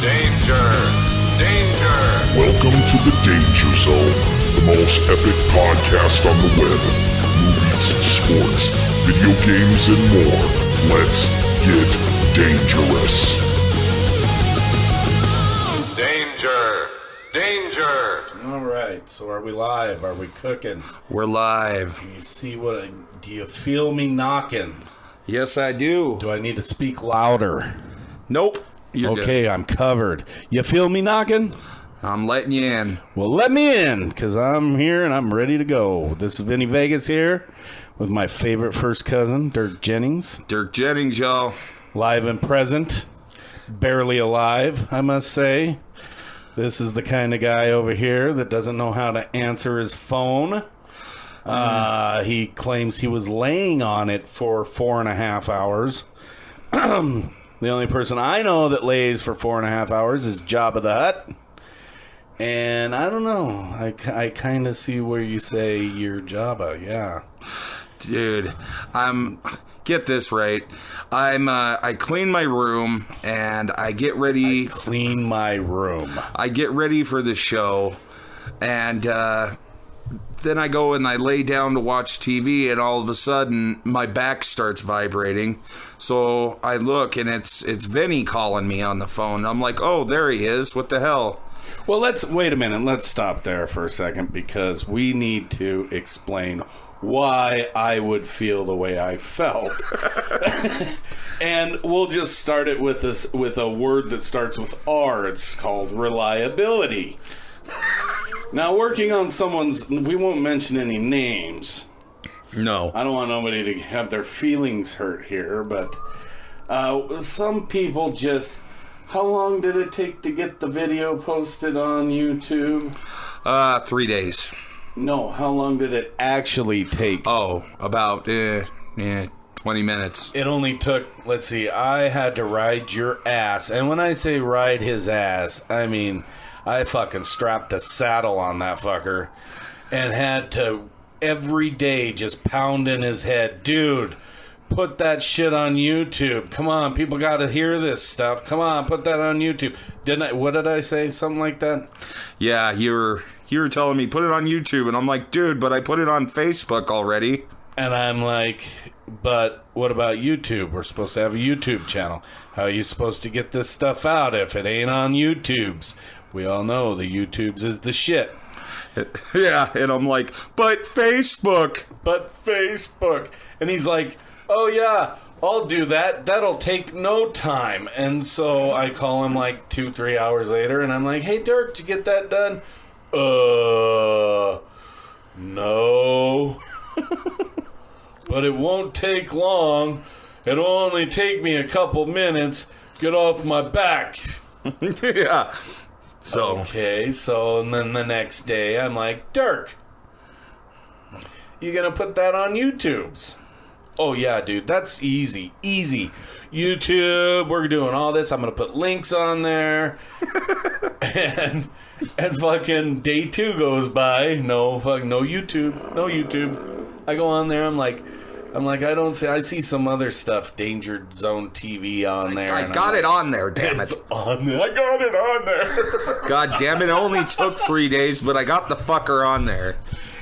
Danger! Danger! Welcome to the Danger Zone, the most epic podcast on the web. Movies, sports, video games, and more. Let's get dangerous. Danger! Danger! All right, so are we live? Are we cooking? We're live. You see do you feel me knocking? Yes, I do. Do I need to speak louder? Nope. You're okay, good. I'm covered. You feel me knocking? I'm letting you in. Well, let me in, because I'm here and I'm ready to go. This is Vinny Vegas here with my favorite first cousin, Dirk Jennings. Dirk Jennings, y'all. Live and present. Barely alive, I must say. This is the kind of guy over here that doesn't know how to answer his phone. He claims he was laying on it for 4.5 hours. The only person I know that lays for 4.5 hours is Jabba the Hutt. And I don't know. I kind of see where you say you're Jabba, yeah. Dude, get this right. I clean my room and I get ready. Clean my room. I get ready for the show, and then I go and I lay down to watch TV, and all of a sudden my back starts vibrating. So I look, and it's Vinny calling me on the phone. I'm like, oh, there he is. What the hell? Well, wait a minute. Let's stop there for a second, because we need to explain why I would feel the way I felt. And we'll just start it with a word that starts with R. It's called reliability. Now, working on we won't mention any names. No. I don't want nobody to have their feelings hurt here, but some people just... How long did it take to get the video posted on YouTube? 3 days. No, how long did it actually take? Oh, about 20 minutes. It only took, let's see, I had to ride your ass. And when I say ride his ass, I mean... I fucking strapped a saddle on that fucker and had to every day just pound in his head, dude, put that shit on YouTube. Come on, people got to hear this stuff. Come on, put that on YouTube. What did I say? Something like that? Yeah, you were telling me put it on YouTube, and I'm like, dude, but I put it on Facebook already. And I'm like, but what about YouTube? We're supposed to have a YouTube channel. How are you supposed to get this stuff out if it ain't on YouTube's? We all know the YouTubes is the shit. Yeah, and I'm like, but Facebook. And he's like, oh yeah, I'll do that. That'll take no time. And so I call him like 2-3 hours later, and I'm like, hey Dirk, did you get that done? No. But it won't take long. It'll only take me a couple minutes. Get off my back. Yeah. So okay, so and then the next day I'm like, Dirk, you gonna put that on YouTube's? Oh yeah, dude, that's easy. YouTube, we're doing all this. I'm gonna put links on there. and fucking day 2 goes by. No YouTube. I go on there, I'm like, I don't see. I see some other stuff, Danger Zone TV on there. I got it on there, damn it. On there. I got it on there. God damn it, only took 3 days, but I got the fucker on there.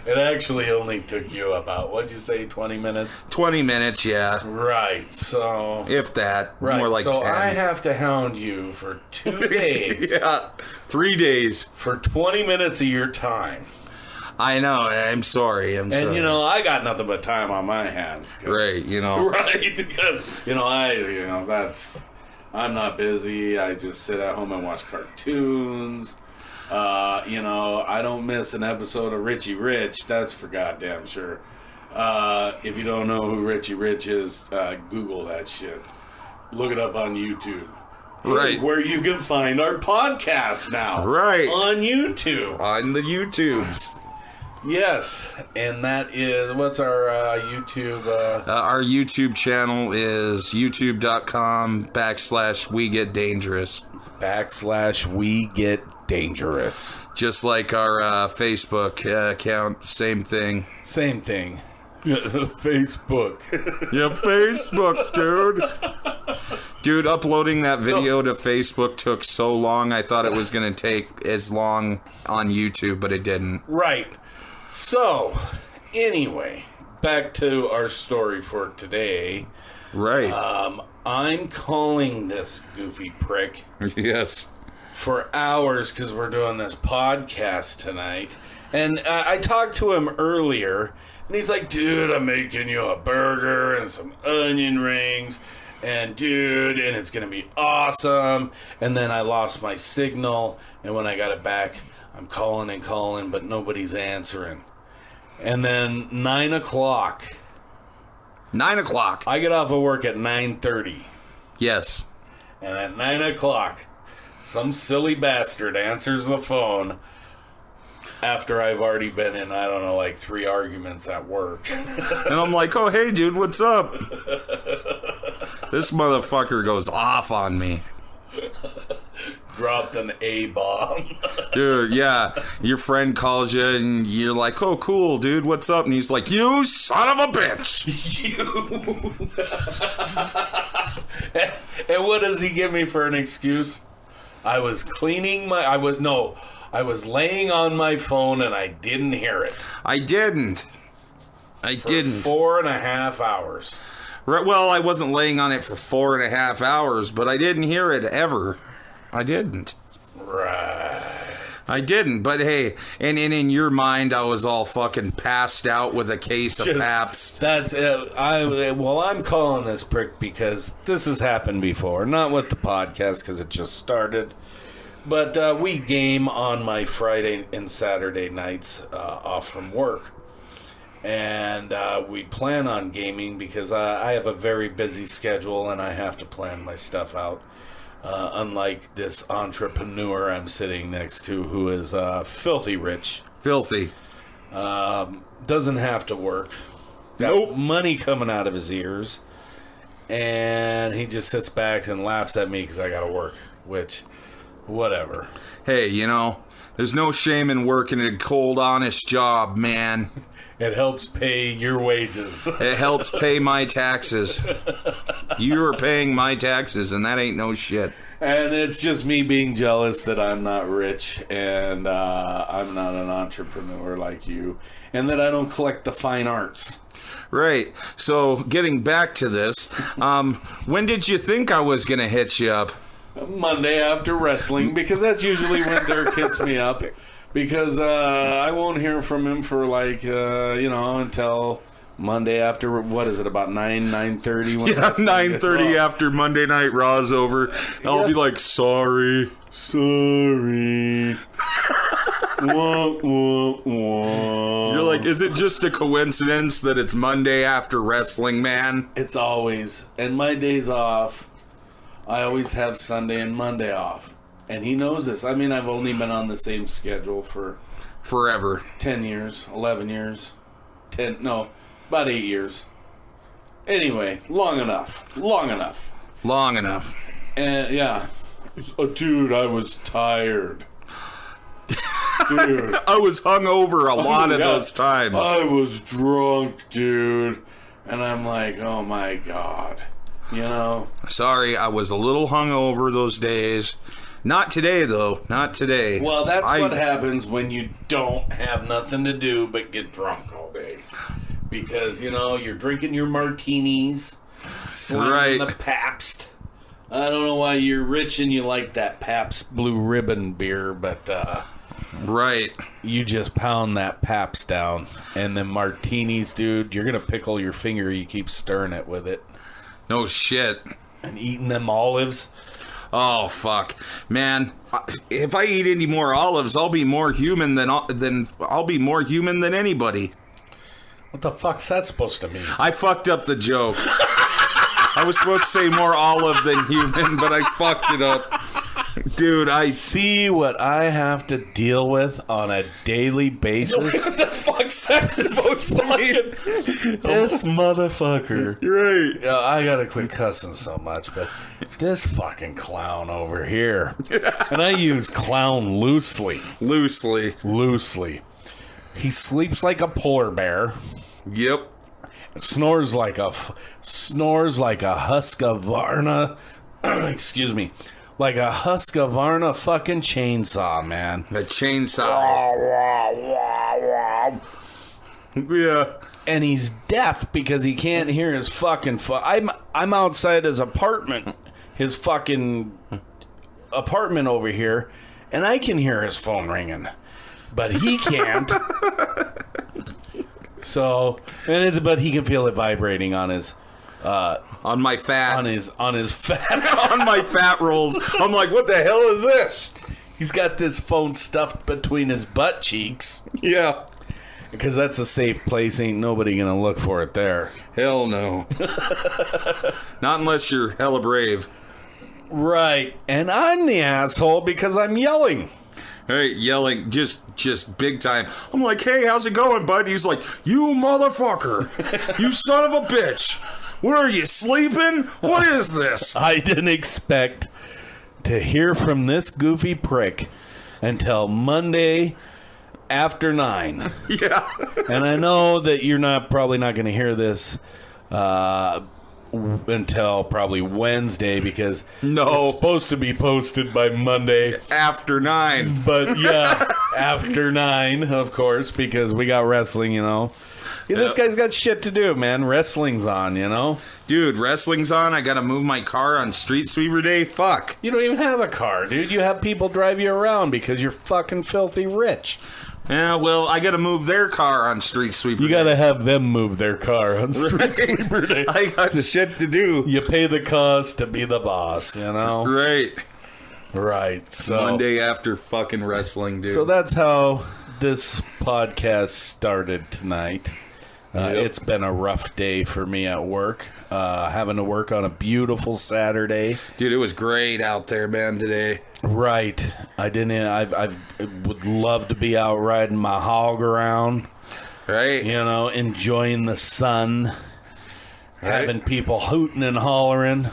It actually only took you about, what'd you say, 20 minutes? 20 minutes, yeah. Right, so... If that, right, more like so 10. I have to hound you for 2 days. Yeah, 3 days. For 20 minutes of your time. I know. I'm sorry. And, you know, I got nothing but time on my hands. Right, you know. Right, because, I'm not busy. I just sit at home and watch cartoons. I don't miss an episode of Richie Rich. That's for goddamn sure. If you don't know who Richie Rich is, Google that shit. Look it up on YouTube. Right. Where you can find our podcast now. Right. On YouTube. On the YouTubes. Yes, and that is, what's our YouTube? Our YouTube channel is youtube.com/WeGetDangerous. /We Get Dangerous. Just like our Facebook account, same thing. Same thing. Facebook. Yeah, Facebook, dude. Dude, uploading that video to Facebook took so long. I thought it was going to take as long on YouTube, but it didn't. Right. So, anyway, back to our story for today. Right. I'm calling this goofy prick Yes. for hours because we're doing this podcast tonight. And I talked to him earlier, and he's like, dude, I'm making you a burger and some onion rings. And dude, and it's going to be awesome. And then I lost my signal. And when I got it back, I'm calling and calling, but nobody's answering. And then 9 o'clock. 9 o'clock. I get off of work at 9:30. Yes. And at 9 o'clock, some silly bastard answers the phone after I've already been in, I don't know, like 3 arguments at work. And I'm like, oh, hey, dude, what's up? This motherfucker goes off on me. Dropped an A-bomb. Dude, yeah. Your friend calls you and you're like, oh, cool, dude, what's up? And he's like, you son of a bitch. And what does he give me for an excuse? I was cleaning my... I was laying on my phone and I didn't hear it. I didn't. I didn't. 4.5 hours. Right, well, I wasn't laying on it for 4.5 hours, but I didn't hear it ever. I didn't. Right. I didn't, but hey, and in your mind, I was all fucking passed out with a case of Pabst. That's it. I'm calling this prick because this has happened before. Not with the podcast because it just started. But we game on my Friday and Saturday nights off from work. And we plan on gaming because I have a very busy schedule and I have to plan my stuff out. Unlike this entrepreneur I'm sitting next to who is filthy rich. Filthy. Doesn't have to work. Got money coming out of his ears. And he just sits back and laughs at me because I got to work. Which, whatever. Hey, you know, there's no shame in working a cold, honest job, man. It helps pay your wages. It helps pay my taxes. You're paying my taxes, and that ain't no shit. And it's just me being jealous that I'm not rich and I'm not an entrepreneur like you, and that I don't collect the fine arts. Right. So, getting back to this, when did you think I was going to hit you up? Monday after wrestling, because that's usually when Dirk hits me up. Because I won't hear from him for like, until Monday after, what is it, about 9:30? Yeah, 9:30 after Monday Night Raw's over. I'll be like, sorry. Wah, wah, wah. You're like, is it just a coincidence that it's Monday after wrestling, man? It's always. And my days off, I always have Sunday and Monday off. And he knows this. I mean, I've only been on the same schedule for... Forever. 10 years, 11 years, about 8 years. Anyway, long enough. Long enough. And, yeah. Oh, dude, I was tired. Dude. I was hungover a lot of those times. I was drunk, dude. And I'm like, oh my God. You know? Sorry, I was a little hungover those days. Not today, though. Not today. Well, that's what happens when you don't have nothing to do but get drunk all day. Because, you're drinking your martinis, slamming the Pabst. I don't know why you're rich and you like that Pabst Blue Ribbon beer, but right, you just pound that Pabst down. And then martinis, dude, you're going to pickle your finger. You keep stirring it with it. No shit. And eating them olives. Oh, fuck. Man, if I eat any more olives, I'll be more human than I'll be more human than anybody. What the fuck's that supposed to mean? I fucked up the joke. I was supposed to say more olive than human, but I fucked it up. Dude, I see what I have to deal with on a daily basis. What the fuck's that supposed to mean? This motherfucker. Right. I gotta quit cussing so much, but this fucking clown over here. And I use clown loosely. Loosely. He sleeps like a polar bear. Yep. Snores like a Husqvarna excuse me, like a Husqvarna fucking chainsaw, man. A chainsaw. Yeah. And he's deaf because he can't hear his fucking I'm outside his apartment, his fucking apartment over here, and I can hear his phone ringing, but he can't. So, but he can feel it vibrating on his on my fat on his fat on my fat rolls. I'm like, what the hell is this? He's got this phone stuffed between his butt cheeks. Yeah. Because that's a safe place. Ain't nobody gonna look for it there. Hell no. Not unless you're hella brave. Right. And I'm the asshole because I'm yelling. Hey, yelling just big time. I'm like, hey, how's it going, bud? He's like, you motherfucker. You son of a bitch. What are you, sleeping? What is this? I didn't expect to hear from this goofy prick until Monday after 9. Yeah. And I know that you're probably not going to hear this until probably Wednesday because it's supposed to be posted by Monday after 9. But yeah, after 9, of course, because we got wrestling, you know. Yeah, this guy's got shit to do, man. Wrestling's on, you know. Dude, wrestling's on. I gotta move my car on Street Sweeper Day. Fuck. You don't even have a car, dude. You have people drive you around because you're fucking filthy rich. Yeah, well, I gotta move their car on Street Sweeper Day. You gotta have them move their car on Street Sweeper Day. I got shit to do. You pay the cost to be the boss, you know? Right. Right. So Monday after fucking wrestling, dude. So that's how this podcast started tonight. It's been a rough day for me at work. Having to work on a beautiful Saturday. Dude, it was great out there, man, today. Right. I would love to be out riding my hog around. Right. You know, enjoying the sun. Right. Having people hooting and hollering.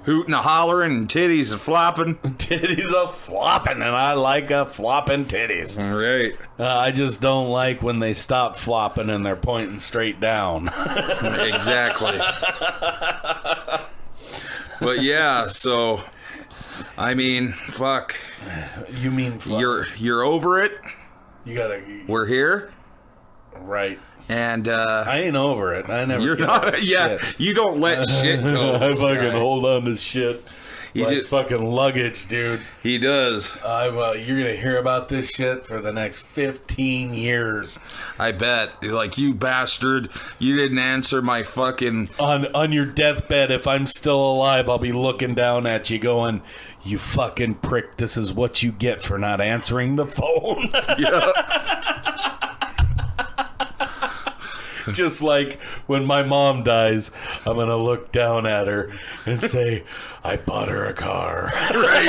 Hooting, a hollering, and titties a flopping. Titties a flopping, and I like a flopping titties. All right. I just don't like when they stop flopping and they're pointing straight down. Exactly. But yeah, so I mean, fuck. You mean fuck? You're over it. You gotta. We're here. Right. And I ain't over it. I never. You're not. Yeah. Shit. You don't let shit go. I fucking hold on to shit. Like fucking luggage, dude. He does. You're gonna hear about this shit for the next 15 years. I bet. You're like, you bastard. You didn't answer my fucking... On your deathbed, if I'm still alive, I'll be looking down at you going, you fucking prick, this is what you get for not answering the phone. Yeah. Just like when my mom dies, I'm going to look down at her and say, I bought her a car. Right.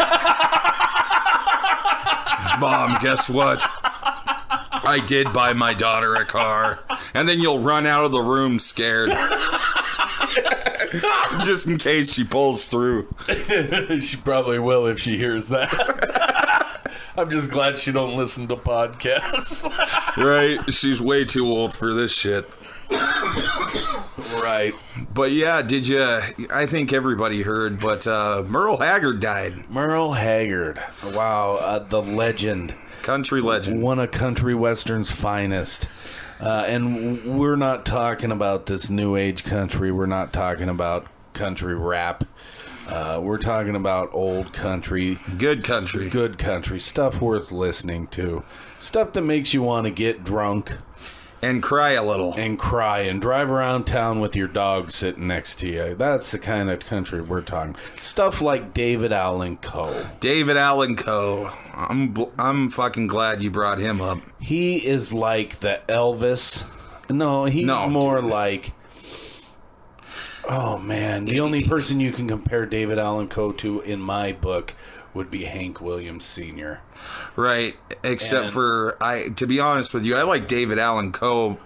Mom, guess what? I did buy my daughter a car. And then you'll run out of the room scared. Just in case she pulls through. She probably will if she hears that. I'm just glad she don't listen to podcasts. Right. She's way too old for this shit. Right. But yeah, did you... I think everybody heard, but Merle Haggard died. Merle Haggard. Wow. The legend. Country legend. One of country western's finest. And we're not talking about this new age country. We're not talking about country rap. We're talking about old country. Good country. Good country. Stuff worth listening to. Stuff that makes you want to get drunk. And cry a little. And cry and drive around town with your dog sitting next to you. That's the kind of country we're talking. Stuff like David Allan Coe. David Allan Coe. I'm fucking glad you brought him up. He is like the Elvis. No, he's more like... Oh, man. The only person you can compare David Allan Coe to in my book would be Hank Williams Sr. Right. Except for, to be honest with you, I like David Allan Coe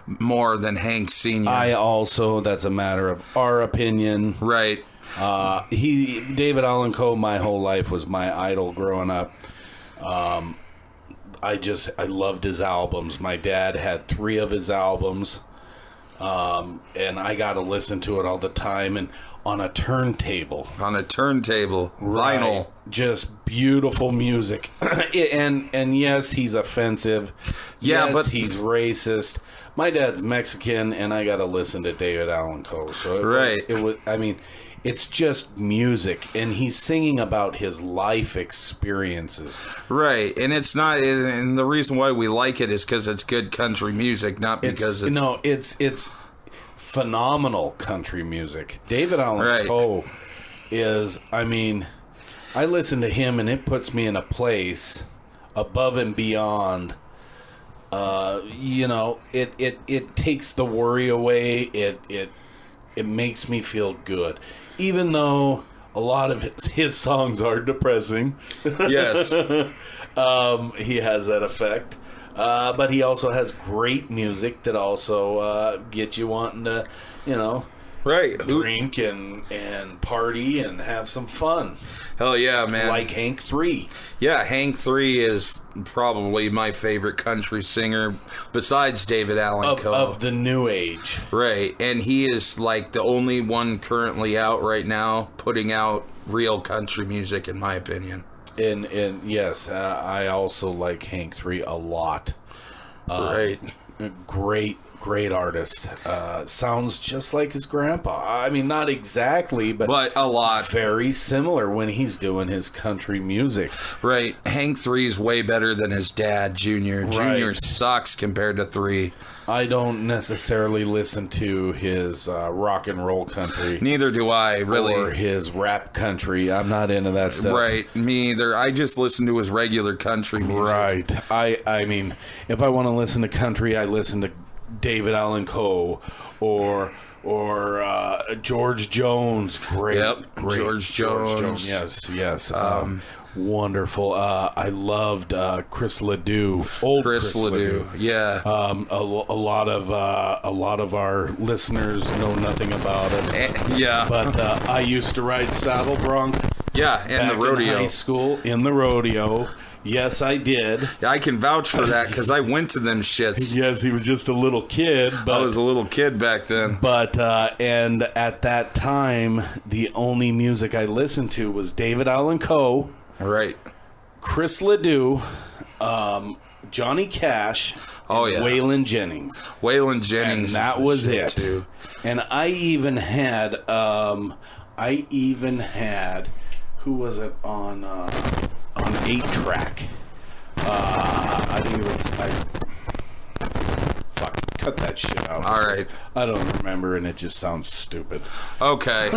more than Hank Sr. I also, that's a matter of our opinion. Right. David Allan Coe, my whole life was my idol growing up. I loved his albums. My dad had 3 of his albums. And I got to listen to it all the time. And on a turntable. On a turntable. Vinyl. Right. Just beautiful music. and yes, he's offensive. Yeah, yes, but he's racist. My dad's Mexican, and I got to listen to David Allan Coe. So it was. I mean, it's just music, and he's singing about his life experiences. Right, and it's not. And the reason why we like it is because it's good country music, not because it's phenomenal country music. David Allan Coe is. I mean, I listen to him, and it puts me in a place above and beyond. It takes the worry away. It makes me feel good, even though a lot of his songs are depressing. Yes, he has that effect, but he also has great music that also gets you wanting to, drink and party and have some fun. Hell yeah, man! Like Hank 3. Yeah, Hank 3 is probably my favorite country singer besides David Allan Coe. Of the new age. Right, and he is like the only one currently out right now putting out real country music, in my opinion. And yes, I also like Hank 3 a lot. Right. Great artist. Sounds just like his grandpa. I mean, not exactly, but a lot. Very similar when he's doing his country music. Right. Hank 3 is way better than his dad, Junior. Right. Junior sucks compared to 3. I don't necessarily listen to his rock and roll country. Neither do I, really. Or his rap country. I'm not into that stuff. Right. Me either. I just listen to his regular country music. Right. I mean, if I want to listen to country, I listen to David Allan Coe or George Jones. Great. George Jones. Yes. Wonderful. I loved Chris Ledoux. Old Chris Ledoux. Yeah. A lot of our listeners know nothing about us. Yeah. But I used to ride saddle bronc. Yeah, and the rodeo. In high school, in the rodeo. Yes, I did. I can vouch for that because I went to them shits. Yes, he was just a little kid. But, I was a little kid back then. But, and at that time, the only music I listened to was David Allan Coe. Right. Chris Ledoux, Johnny Cash, and Waylon Jennings. Waylon Jennings. And that was it. Too. And I even had, who was it on 8-track? I think it was, cut that shit out. All right. I don't remember, and it just sounds stupid. Okay.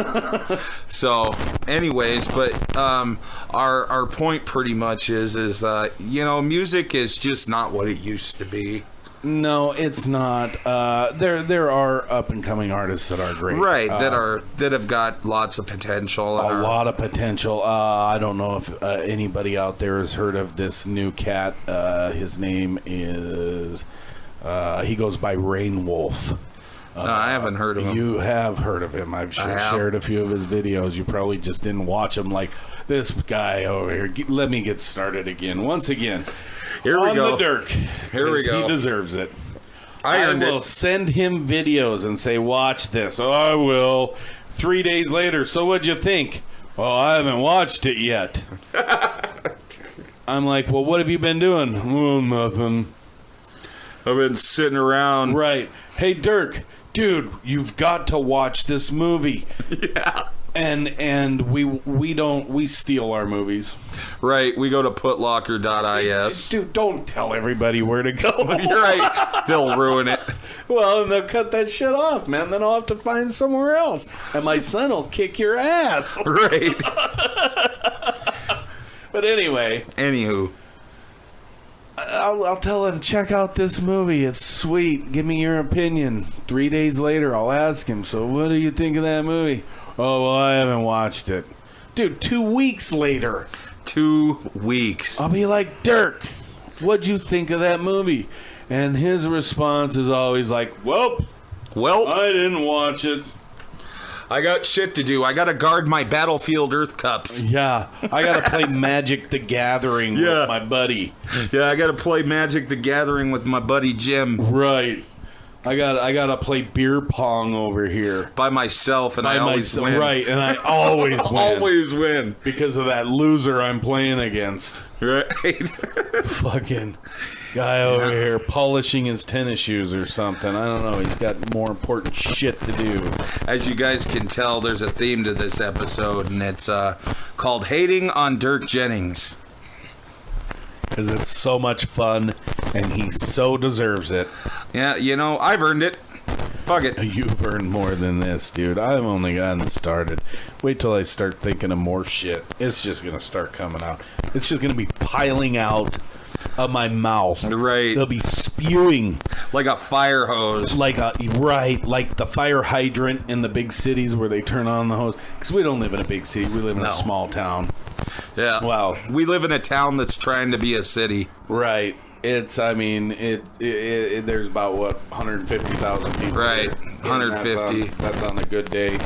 So, anyways, but our point pretty much is music is just not what it used to be. No, it's not. There are up and coming artists that are great, right? That have got lots of potential. A lot of potential. I don't know if anybody out there has heard of this new cat. His name is. He goes by Rain Wolf. No, I haven't heard of him. You have heard of him. I've shared a few of his videos. You probably just didn't watch them. Like this guy over here. Let me get started again. Once again. Here we go. On the Dirk. Here we go. He deserves it. I will send him videos and say, watch this. Oh, I will. 3 days later. So what'd you think? Oh, I haven't watched it yet. I'm like, well, what have you been doing? Oh, nothing. I've been sitting around. Right. Hey, Dirk. Dude, you've got to watch this movie. Yeah. And we steal our movies. Right, we go to putlocker.is. Dude, don't tell everybody where to go. You're right. They'll ruin it. Well, and they'll cut that shit off, man. Then I'll have to find somewhere else. And my son will kick your ass. Right. But anyway. Anywho. I'll tell him, check out this movie. It's sweet. Give me your opinion. 3 days later, I'll ask him, so what do you think of that movie? Oh, well, I haven't watched it. Dude, 2 weeks later. 2 weeks. I'll be like, Dirk, what'd you think of that movie? And his response is always like, well, I didn't watch it. I got shit to do. I got to guard my Battlefield Earth Cups. Yeah. I got to play Magic the Gathering with my buddy. Yeah, I got to play Magic the Gathering with my buddy Jim. Right. I gotta play beer pong over here. by myself, and I always win. Right, and I always win. Always win. Because of that loser I'm playing against. Right. Fucking guy over here polishing his tennis shoes or something. I don't know. He's got more important shit to do. As you guys can tell, there's a theme to this episode, and it's called Hating on Dirk Jennings. Because it's so much fun, and he so deserves it. Yeah, you know, I've earned it. Fuck it. You've earned more than this, dude. I've only gotten started. Wait till I start thinking of more shit. It's just going to start coming out. It's just going to be piling out of my mouth. Right. They'll be spewing. Like a fire hose. Like the fire hydrant in the big cities where they turn on the hose. Because we don't live in a big city. We live in a small town. Yeah. Wow. We live in a town that's trying to be a city. Right. It's, I mean, there's about, 150,000 people. Right. There. 150. That's on a good day.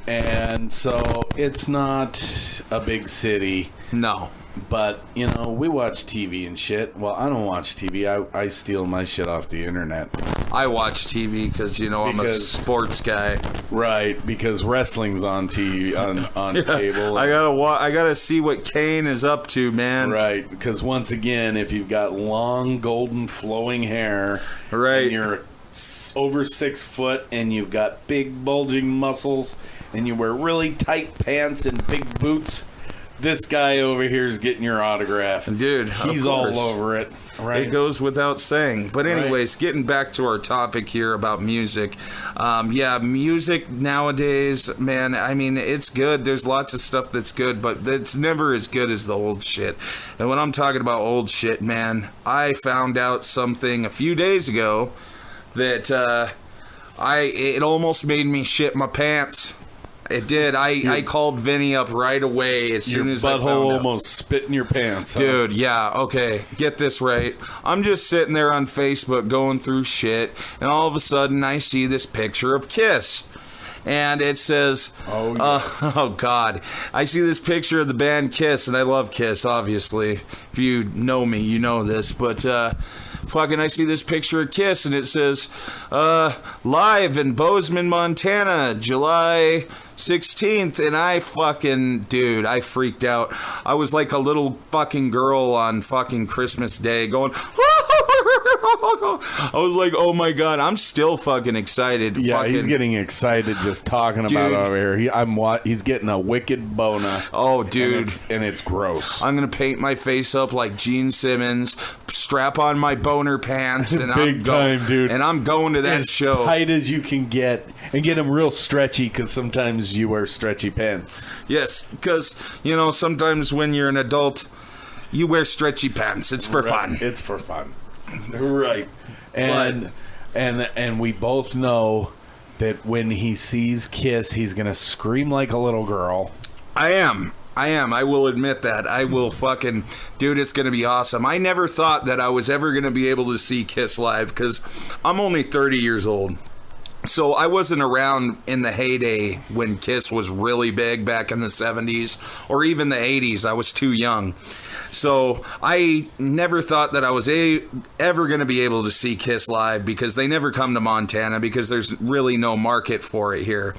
And so it's not a big city. No. But, you know, we watch TV and shit. Well, I don't watch TV. I steal my shit off the internet. I watch TV because, you know, I'm a sports guy. Right, because wrestling's on TV, on cable. I gotta see what Kane is up to, man. Right, because once again, if you've got long, golden, flowing hair, right, and you're over 6 foot, and you've got big, bulging muscles, and you wear really tight pants and big boots, this guy over here is getting your autograph. Dude, he's all over it. Right. It goes without saying. But anyways, getting back to our topic here about music. Music nowadays, man, I mean, it's good. There's lots of stuff that's good, but it's never as good as the old shit. And when I'm talking about old shit, man, I found out something a few days ago that it almost made me shit my pants. It did. I called Vinny up right away as soon as I found out. Your butthole almost spit in your pants. Huh? Dude, yeah, okay. Get this right. I'm just sitting there on Facebook going through shit, and all of a sudden I see this picture of Kiss. And it says, oh, yes. Oh, God. I see this picture of the band Kiss, and I love Kiss, obviously. If you know me, you know this. But, fucking, I see this picture of Kiss, and it says, live in Bozeman, Montana, July 16th, and I freaked out. I was like a little fucking girl on fucking Christmas Day going, I was like, oh my God, I'm still fucking excited. Yeah, he's getting excited just talking about it over here. He's getting a wicked boner. Oh, dude. And it's gross. I'm going to paint my face up like Gene Simmons, strap on my boner pants, and Big time, dude. And I'm going to that show. As tight as you can get, and get them real stretchy, because sometimes you wear stretchy pants. Yes, because, you know, sometimes when you're an adult, you wear stretchy pants. It's for fun. It's for fun. Right. And we both know that when he sees Kiss, he's going to scream like a little girl. I am. I will admit that. I will fucking... Dude, it's going to be awesome. I never thought that I was ever going to be able to see Kiss live because I'm only 30 years old. So I wasn't around in the heyday when Kiss was really big back in the 70s or even the 80s. I was too young. So I never thought that I was ever going to be able to see Kiss live because they never come to Montana because there's really no market for it here.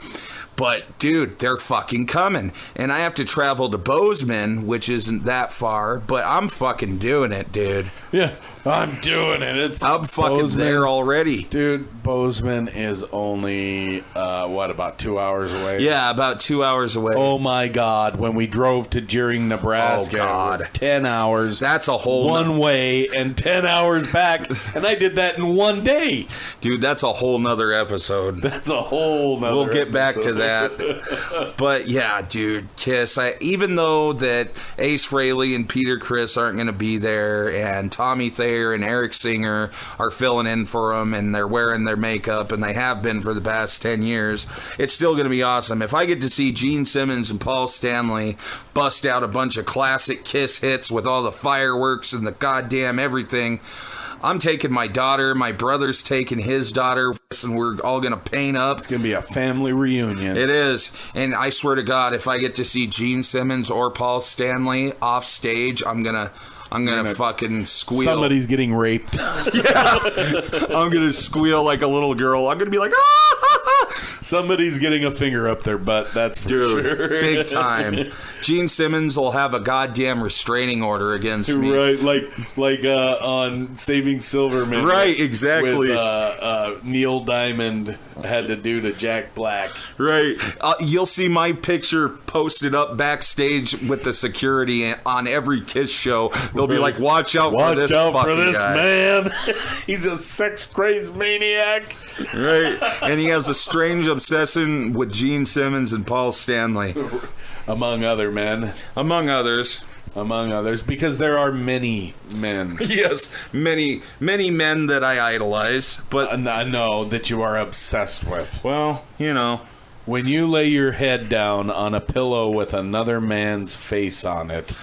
But, dude, they're fucking coming. And I have to travel to Bozeman, which isn't that far, but I'm fucking doing it, dude. Yeah, I'm doing it. I'm fucking there already. Dude, Bozeman is only, about 2 hours away? Yeah, about 2 hours away. Oh, my God. When we drove to Deering, Nebraska, it was 10 hours. That's a whole... One way and 10 hours back. And I did that in one day. Dude, that's a whole nother episode. That's a whole nother We'll get episode. back to that. But, yeah, dude, Kiss. Even though that Ace Frehley and Peter Criss aren't going to be there, and Tommy Thayer and Eric Singer are filling in for them, and they're wearing their makeup, and they have been for the past 10 years, it's still going to be awesome. If I get to see Gene Simmons and Paul Stanley bust out a bunch of classic Kiss hits with all the fireworks and the goddamn everything, I'm taking my daughter, my brother's taking his daughter, and we're all going to paint up. It's going to be a family reunion. It is. And I swear to God, if I get to see Gene Simmons or Paul Stanley off stage, I'm gonna fucking squeal. Somebody's getting raped. Yeah. I'm gonna squeal like a little girl. I'm gonna be like, ah! Somebody's getting a finger up their butt. That's for sure. Big time. Gene Simmons will have a goddamn restraining order against me. Right, like on Saving Silverman. Right, exactly. With Neil Diamond had to do to Jack Black. Right. You'll see my picture posted up backstage with the security on every Kiss show. They'll be like, watch out for this fucking guy. Man. He's a sex-crazed maniac. Right. And he has a strange obsession with Gene Simmons and Paul Stanley. Among other men. Among others, because there are many men. Yes, many men that I idolize, but I know that you are obsessed with. well, you know. When you lay your head down on a pillow with another man's face on it,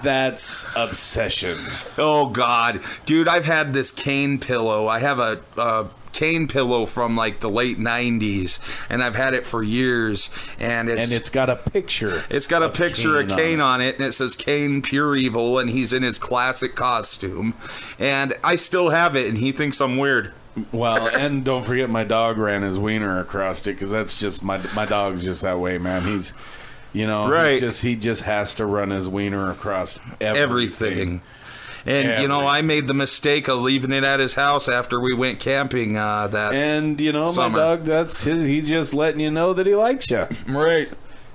that's obsession. Oh, God. Dude, I've had this cane pillow. I have a cane pillow from like the late 90s, and I've had it for years. And it's got a picture. It's got a picture of Kane on it, and it says Kane Pure Evil, and he's in his classic costume. And I still have it, and he thinks I'm weird. Well, and don't forget my dog ran his wiener across it, because that's just my dog's just that way, man. He's, you know, right. he just has to run his wiener across everything. And, you know, I made the mistake of leaving it at his house after we went camping And, you know, summer. my dog, he's just letting you know that he likes you. Right.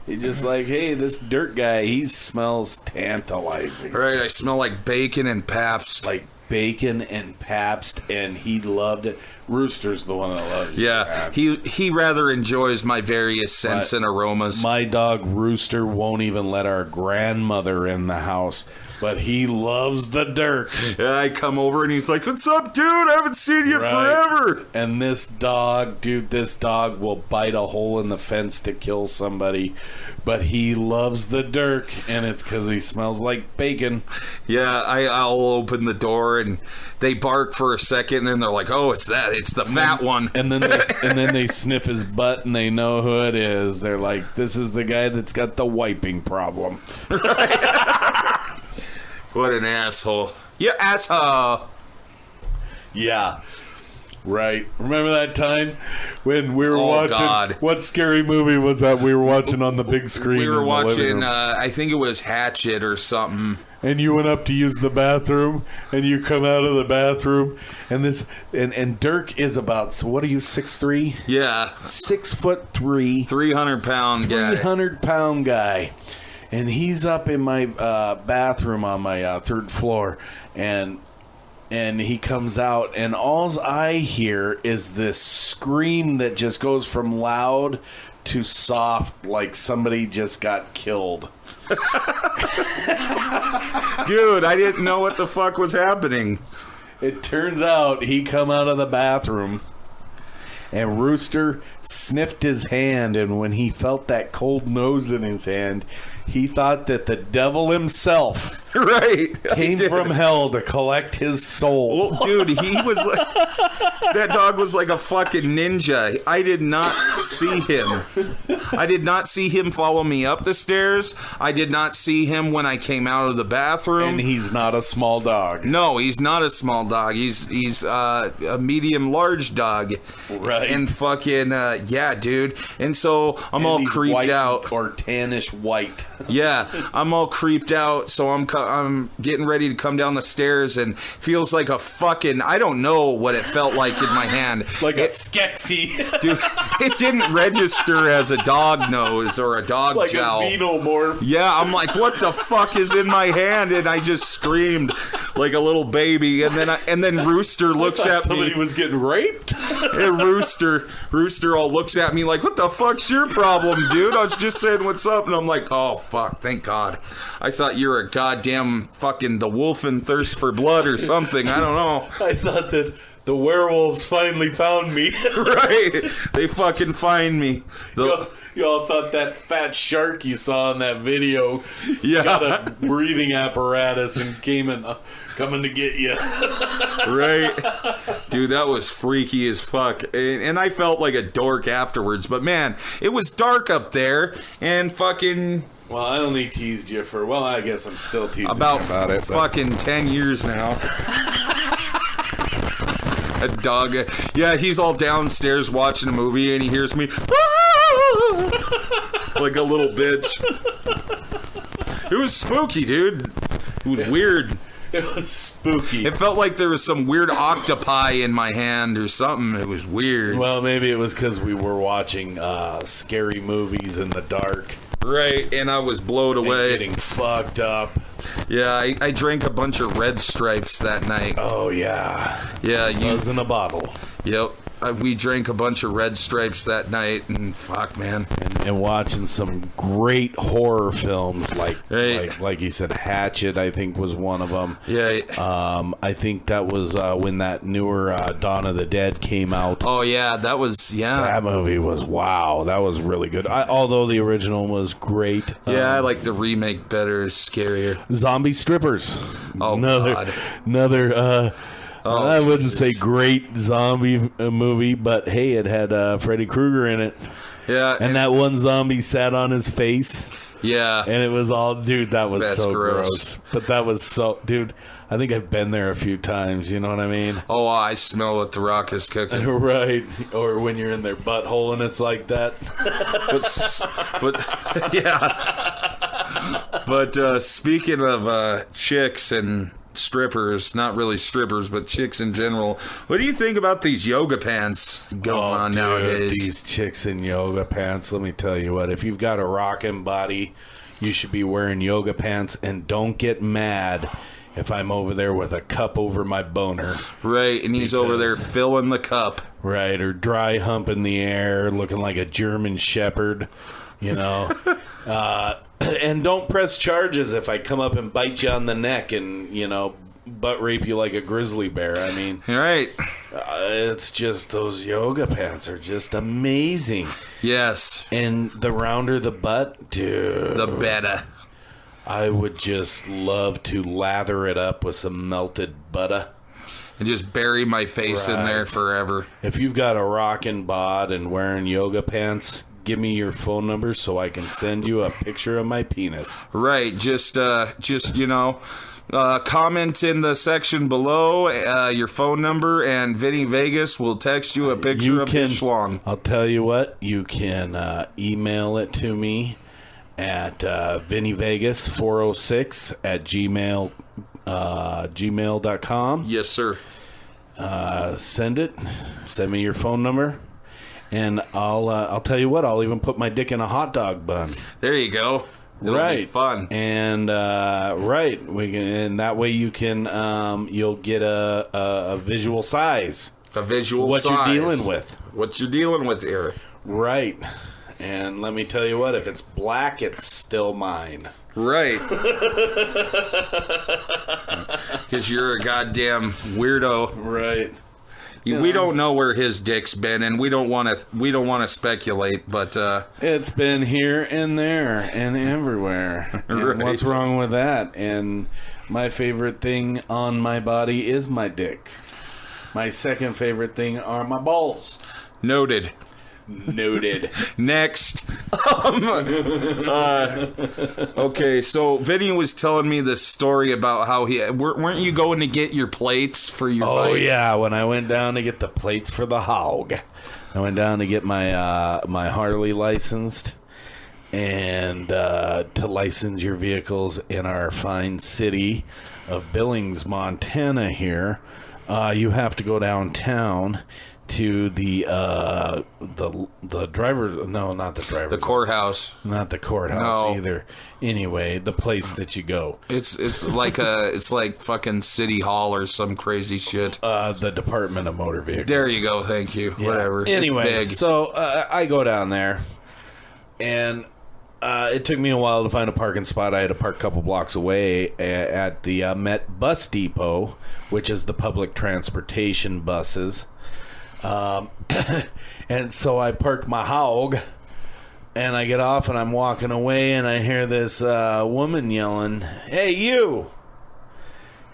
He's just like, hey, this Dirk guy, he smells tantalizing. Right, I smell like bacon and Pabst. Like bacon and Pabst, and he loved it. Rooster's the one that loves it. Yeah, he rather enjoys my various scents and aromas. My dog Rooster won't even let our grandmother in the house, but he loves the Dirk. And I come over and he's like, "What's up, dude? I haven't seen you forever." And this dog will bite a hole in the fence to kill somebody, but he loves the Dirk, and it's because he smells like bacon. Yeah, I'll open the door and they bark for a second, and they're like, "Oh, it's the fat one." And then they sniff his butt, and they know who it is. They're like, "This is the guy that's got the wiping problem." What an asshole! You asshole! Yeah. Right. Remember that time when we were watching... God. What scary movie was that we were watching on the big screen? We were watching, I I think it was Hatchet or something. And you went up to use the bathroom, and you come out of the bathroom, and Dirk is about, so what are you, 6'3"? Yeah. 6'3". 300-pound guy. 300-pound guy. And he's up in my bathroom on my third floor, and he comes out, and all I hear is this scream that just goes from loud to soft, like somebody just got killed. Dude, I didn't know what the fuck was happening. It turns out he come out of the bathroom, and Rooster sniffed his hand, and when he felt that cold nose in his hand, he thought that the devil himself came from hell to collect his soul. Well, dude, he was like... That dog was like a fucking ninja. I did not see him. I did not see him follow me up the stairs. I did not see him when I came out of the bathroom. And he's not a small dog. No, he's not a small dog. He's a medium-large dog. Right. And fucking, yeah, dude. And so I'm all creeped white out. Or tannish white. Yeah, I'm all creeped out, so I'm getting ready to come down the stairs, and feels like a fucking... I don't know what it felt like in my hand. Like a Skeksis. Dude, it didn't register as a dog nose or a dog like jowl. Like a xenomorph. Yeah, I'm like, what the fuck is in my hand? And I just screamed like a little baby. And then Rooster looks at me. Somebody was getting raped? And Rooster all looks at me like, what the fuck's your problem, dude? I was just saying what's up. And I'm like, oh, fuck, thank God. I thought you were a goddamn fucking the wolf in thirst for blood or something. I don't know. I thought that The werewolves finally found me. Right. They fucking find me. You all thought that fat shark you saw in that video got a breathing apparatus and coming to get you. Right. Dude, that was freaky as fuck. And I felt like a dork afterwards. But, man, it was dark up there. And fucking... Well, I only teased you for... Well, I guess I'm still teasing you about it. Fucking 10 years now. A dog. Yeah, he's all downstairs watching a movie and he hears me like a little bitch. It was spooky, dude. It was weird. It was spooky. It felt like there was some weird octopi in my hand or something. It was weird. Well, maybe it was because we were watching scary movies in the dark. Right, and I was blown away. Getting fucked up. Yeah, I drank a bunch of Red Stripes that night. Oh, yeah. Yeah, Buzz in a bottle. Yep. We drank a bunch of Red Stripes that night, and fuck, man. And watching some great horror films, like you said, Hatchet, I think, was one of them. Yeah. I think that was when that newer Dawn of the Dead came out. Oh, yeah, that was, yeah. That movie was, wow, that was really good. Although the original was great. Yeah, I like the remake better, scarier. Zombie Strippers. Oh, God. Another... I wouldn't say great zombie movie, but hey, it had Freddy Krueger in it. Yeah. And that one zombie sat on his face. Yeah. And it was all, dude, that was That's so gross. But that was so, dude, I think I've been there a few times, you know what I mean? Oh, I smell what the Rock is cooking. Right. Or when you're in their butthole and it's like that. But yeah. But speaking of chicks and strippers, not really strippers, but chicks in general, what do you think about these yoga pants going on nowadays? These chicks in yoga pants, let me tell you what, if you've got a rockin' body, you should be wearing yoga pants, and don't get mad if I'm over there with a cup over my boner. Right, and he's over there filling the cup. Right, or dry humping the air, looking like a German shepherd, you know. And don't press charges if I come up and bite you on the neck and, you know, butt rape you like a grizzly bear. I mean, right. It's just, those yoga pants are just amazing. Yes. And the rounder the butt, dude. The better. I would just love to lather it up with some melted butter. And just bury my face in there forever. If you've got a rockin' bod and wearing yoga pants, give me your phone number so I can send you a picture of my penis. Right. Just you know, comment in the section below your phone number, and Vinny Vegas will text you a picture of his schlong. I'll tell you what, you can email it to me at VinnyVegas406 at gmail.com. Yes, sir. Send me your phone number. And I'll tell you what, I'll even put my dick in a hot dog bun. There you go. It'll be fun. And we can, and that way you can you'll get a visual size. A visual what size. What you're dealing with. What you're dealing with here. Right. And let me tell you what, if it's black, it's still mine. Right. Because you're a goddamn weirdo. Right. We don't know where his dick's been, and we don't want to speculate. But it's been here and there and everywhere. Right. And what's wrong with that? And my favorite thing on my body is my dick. My second favorite thing are my balls. Noted. Next. Okay, so Vinny was telling me this story about how weren't you going to get your plates for your bike? Oh yeah, when I went down to get the plates for the hog, I went down to get my my Harley licensed, and to license your vehicles in our fine city of Billings, Montana. Here, you have to go downtown to the driver. No, not the driver. The courthouse. Not the courthouse either. Anyway, the place that you go. It's like fucking City Hall or some crazy shit. The Department of Motor Vehicles. There you go. Thank you. Yeah. Whatever. Anyway, it's big. So I go down there, and it took me a while to find a parking spot. I had to park a couple blocks away at the Met Bus Depot, which is the public transportation buses. And so I park my hog, and I get off, and I'm walking away, and I hear this woman yelling, "Hey, you!"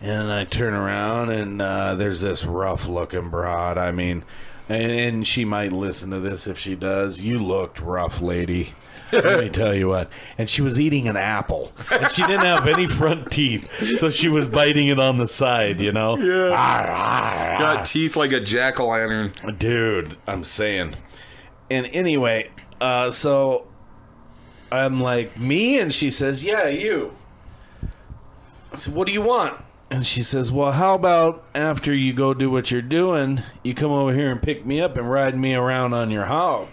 And I turn around, and there's this rough-looking broad. I mean, and she might listen to this if she does. You looked rough, lady. Let me tell you what. And she was eating an apple. And she didn't have any front teeth. So she was biting it on the side, you know? Yeah. Got teeth like a jack-o'-lantern. Dude, I'm saying. And anyway, so I'm like, me? And she says, yeah, you. I said, what do you want? And she says, well, how about after you go do what you're doing, you come over here and pick me up and ride me around on your hog?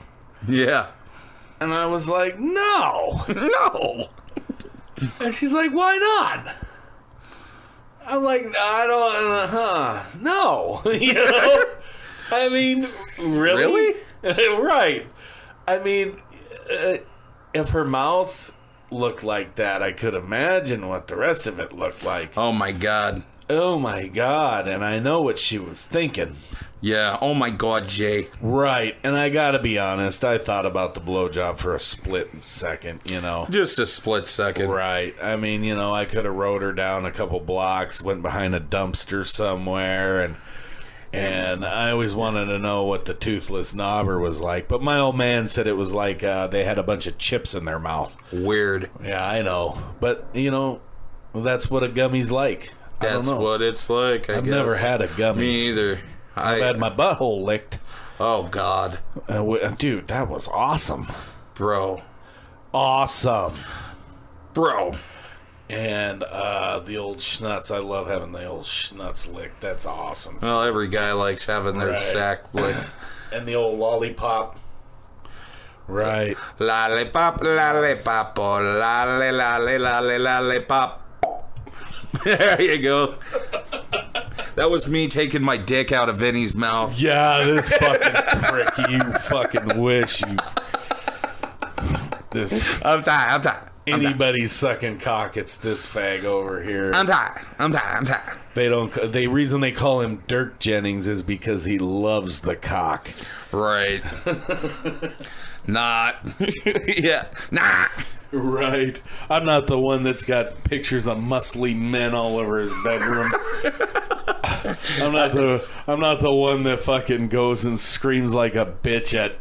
Yeah. And I was like, no. No. And she's like, why not? I'm like, I don't, no. You know? I mean, really? Right. I mean, if her mouth looked like that, I could imagine what the rest of it looked like. Oh, my God. Oh, my God. And I know what she was thinking. Yeah. Oh, my God, Jay. Right. And I got to be honest, I thought about the blowjob for a split second, you know. Just a split second. Right. I mean, you know, I could have rode her down a couple blocks, went behind a dumpster somewhere, and I always wanted to know what the toothless knobber was like. But my old man said it was like they had a bunch of chips in their mouth. Weird. Yeah, I know. But, you know, that's what a gummy's like. That's what it's like, I guess. I've never had a gummy. Me either. I've had my butthole licked. Oh, God. Dude, that was awesome. Bro. Awesome. Bro. And the old schnutz. I love having the old schnutz licked. That's awesome. Well, every guy likes having their sack licked. And the old lollipop. Right. Lollipop, lollipop, oh, lolly, lolly, lolly, lollipop. There you go. That was me taking my dick out of Vinny's mouth. Yeah, this fucking prick. You fucking wish you... I'm tired. Anybody's sucking cock, it's this fag over here. I'm tired. The reason they call him Dirk Jennings is because he loves the cock. Right. Not. Yeah. Nah. Right. I'm not the one that's got pictures of muscly men all over his bedroom. I'm not the one that fucking goes and screams like a bitch at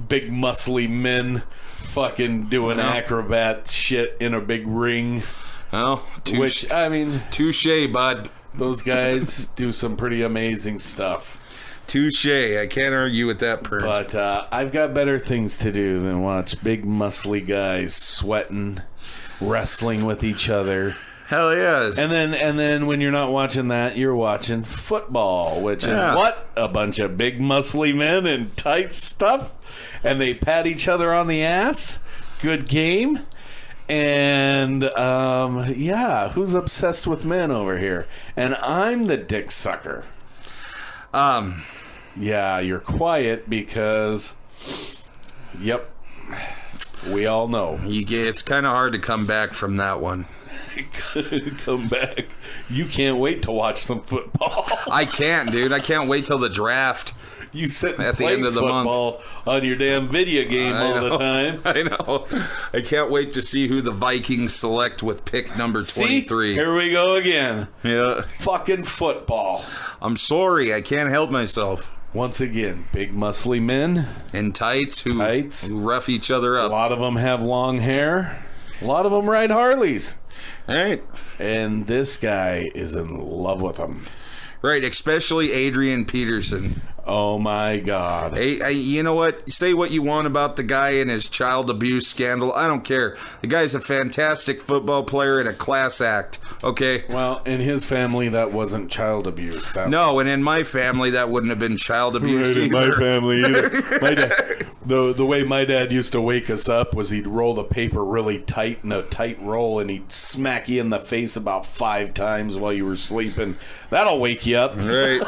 big muscly men fucking doing acrobat shit in a big ring. Well, touche, bud. Those guys do some pretty amazing stuff. Touche. I can't argue with that, Pert. But I've got better things to do than watch big muscly guys sweating, wrestling with each other. Hell yes. And then when you're not watching that, you're watching football, which is what? A bunch of big muscly men in tight stuff, and they pat each other on the ass. Good game. And who's obsessed with men over here? And I'm the dick sucker. Yeah, you're quiet because, yep, we all know. It's kind of hard to come back from that one. Come back. You can't wait to watch some football. I can't, dude. I can't wait till the draft. You sit and at the play end of the football month on your damn video game all the time. I know. I can't wait to see who the Vikings select with pick number 23. See? Here we go again. Yeah. Fucking football. I'm sorry. I can't help myself. Once again, big muscly men. In tights who rough each other up. A lot of them have long hair. A lot of them ride Harleys. Right. And this guy is in love with them. Right, especially Adrian Peterson. Oh, my God. Hey, you know what? Say what you want about the guy and his child abuse scandal. I don't care. The guy's a fantastic football player and a class act, okay? Well, in his family, that wasn't child abuse. And in my family, that wouldn't have been child abuse either. In my family either. My dad, the way my dad used to wake us up was he'd roll the paper really tight in a tight roll, and he'd smack you in the face about 5 times while you were sleeping. That'll wake you up. Right.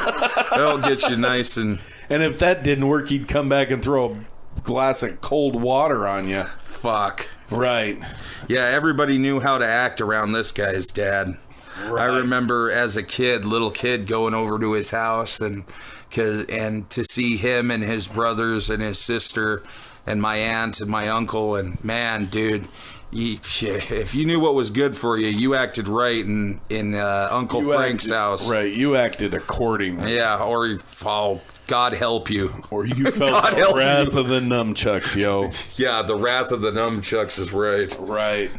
That'll get you nice and... And if that didn't work, he'd come back and throw a glass of cold water on you. Fuck. Right. Yeah, everybody knew how to act around this guy's dad. Right. I remember as a kid, little kid, going over to his house and to see him and his brothers and his sister and my aunt and my uncle, and man, dude, if you knew what was good for you, you acted right in Uncle Frank's house. Right, you acted accordingly. Yeah, or God help you. Or you felt the wrath of the nunchucks, yo. Yeah, the wrath of the nunchucks is right. Right.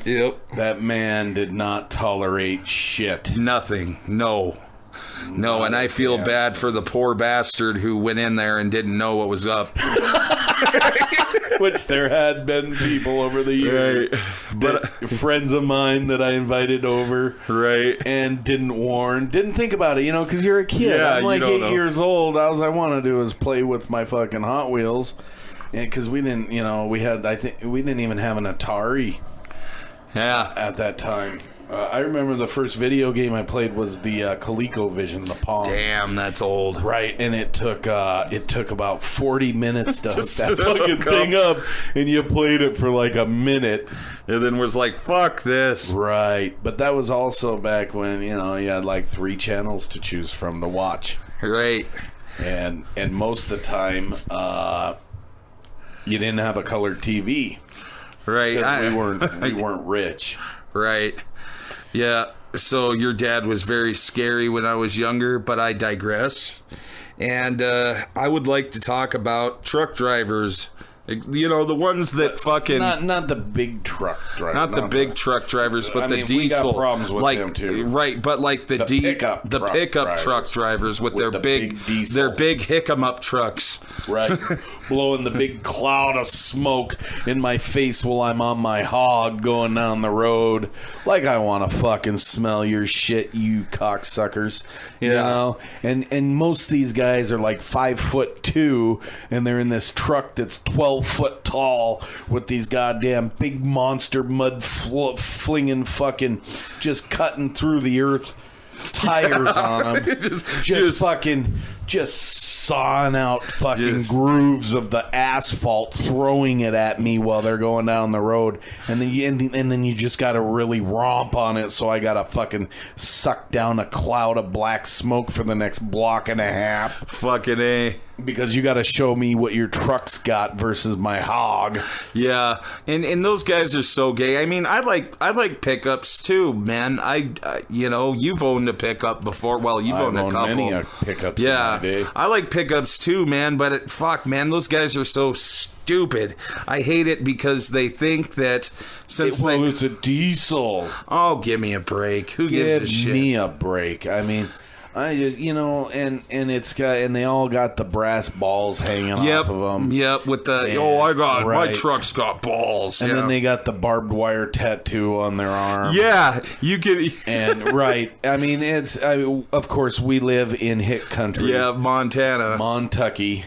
Yep. That man did not tolerate shit. Nothing. No, and I feel bad for the poor bastard who went in there and didn't know what was up. Which there had been people over the years. Right. But friends of mine that I invited over. Right. And didn't think about it, because you're a kid. Yeah, I'm like you don't 8 know. years old. All I want to do is play with my fucking Hot Wheels. And because we didn't, we didn't even have an Atari. Yeah. At that time. I remember the first video game I played was the ColecoVision, the Pong. Damn, that's old. Right, and it took about 40 minutes to hook that fucking thing up, and you played it for like a minute. And then was like, fuck this. Right, but that was also back when, you had like 3 channels to choose from to watch. Right. And most of the time, you didn't have a color TV. Right. We weren't rich. Right. Yeah. So your dad was very scary when I was younger, but I digress. And I would like to talk about truck drivers. The ones that fucking not the big truck drivers, not the big truck drivers, but the diesel. We got problems with them too, right? But like the pickup truck drivers with their big diesel. their big hick-em-up trucks, right? Blowing the big cloud of smoke in my face while I'm on my hog going down the road, like I want to fucking smell your shit, you cocksuckers. Yeah. And most of these guys are like 5'2", and they're in this truck that's 12 foot tall with these goddamn big monster mud flinging fucking just cutting through the earth tires on them, just sawing out fucking grooves of the asphalt, throwing it at me while they're going down the road, and then you just got to really romp on it. So I got to fucking suck down a cloud of black smoke for the next block and a half. Fucking A. Because you got to show me what your truck's got versus my hog. Yeah, and those guys are so gay. I mean, I like pickups too, man. You've owned a pickup before. Well, you've owned a couple. Many pickups. Yeah, in my day. I like pickups too, man. But fuck, man, those guys are so stupid. I hate it because they think that since it's a diesel. Oh, give me a break. Who gives a shit? Give me a break. I mean, I just, and they all got the brass balls hanging off of them. Yep, with the, my truck's got balls. And then they got the barbed wire tattoo on their arm. Yeah, you can. And, right, I mean, of course, we live in hick country. Yeah, Montana. Montucky.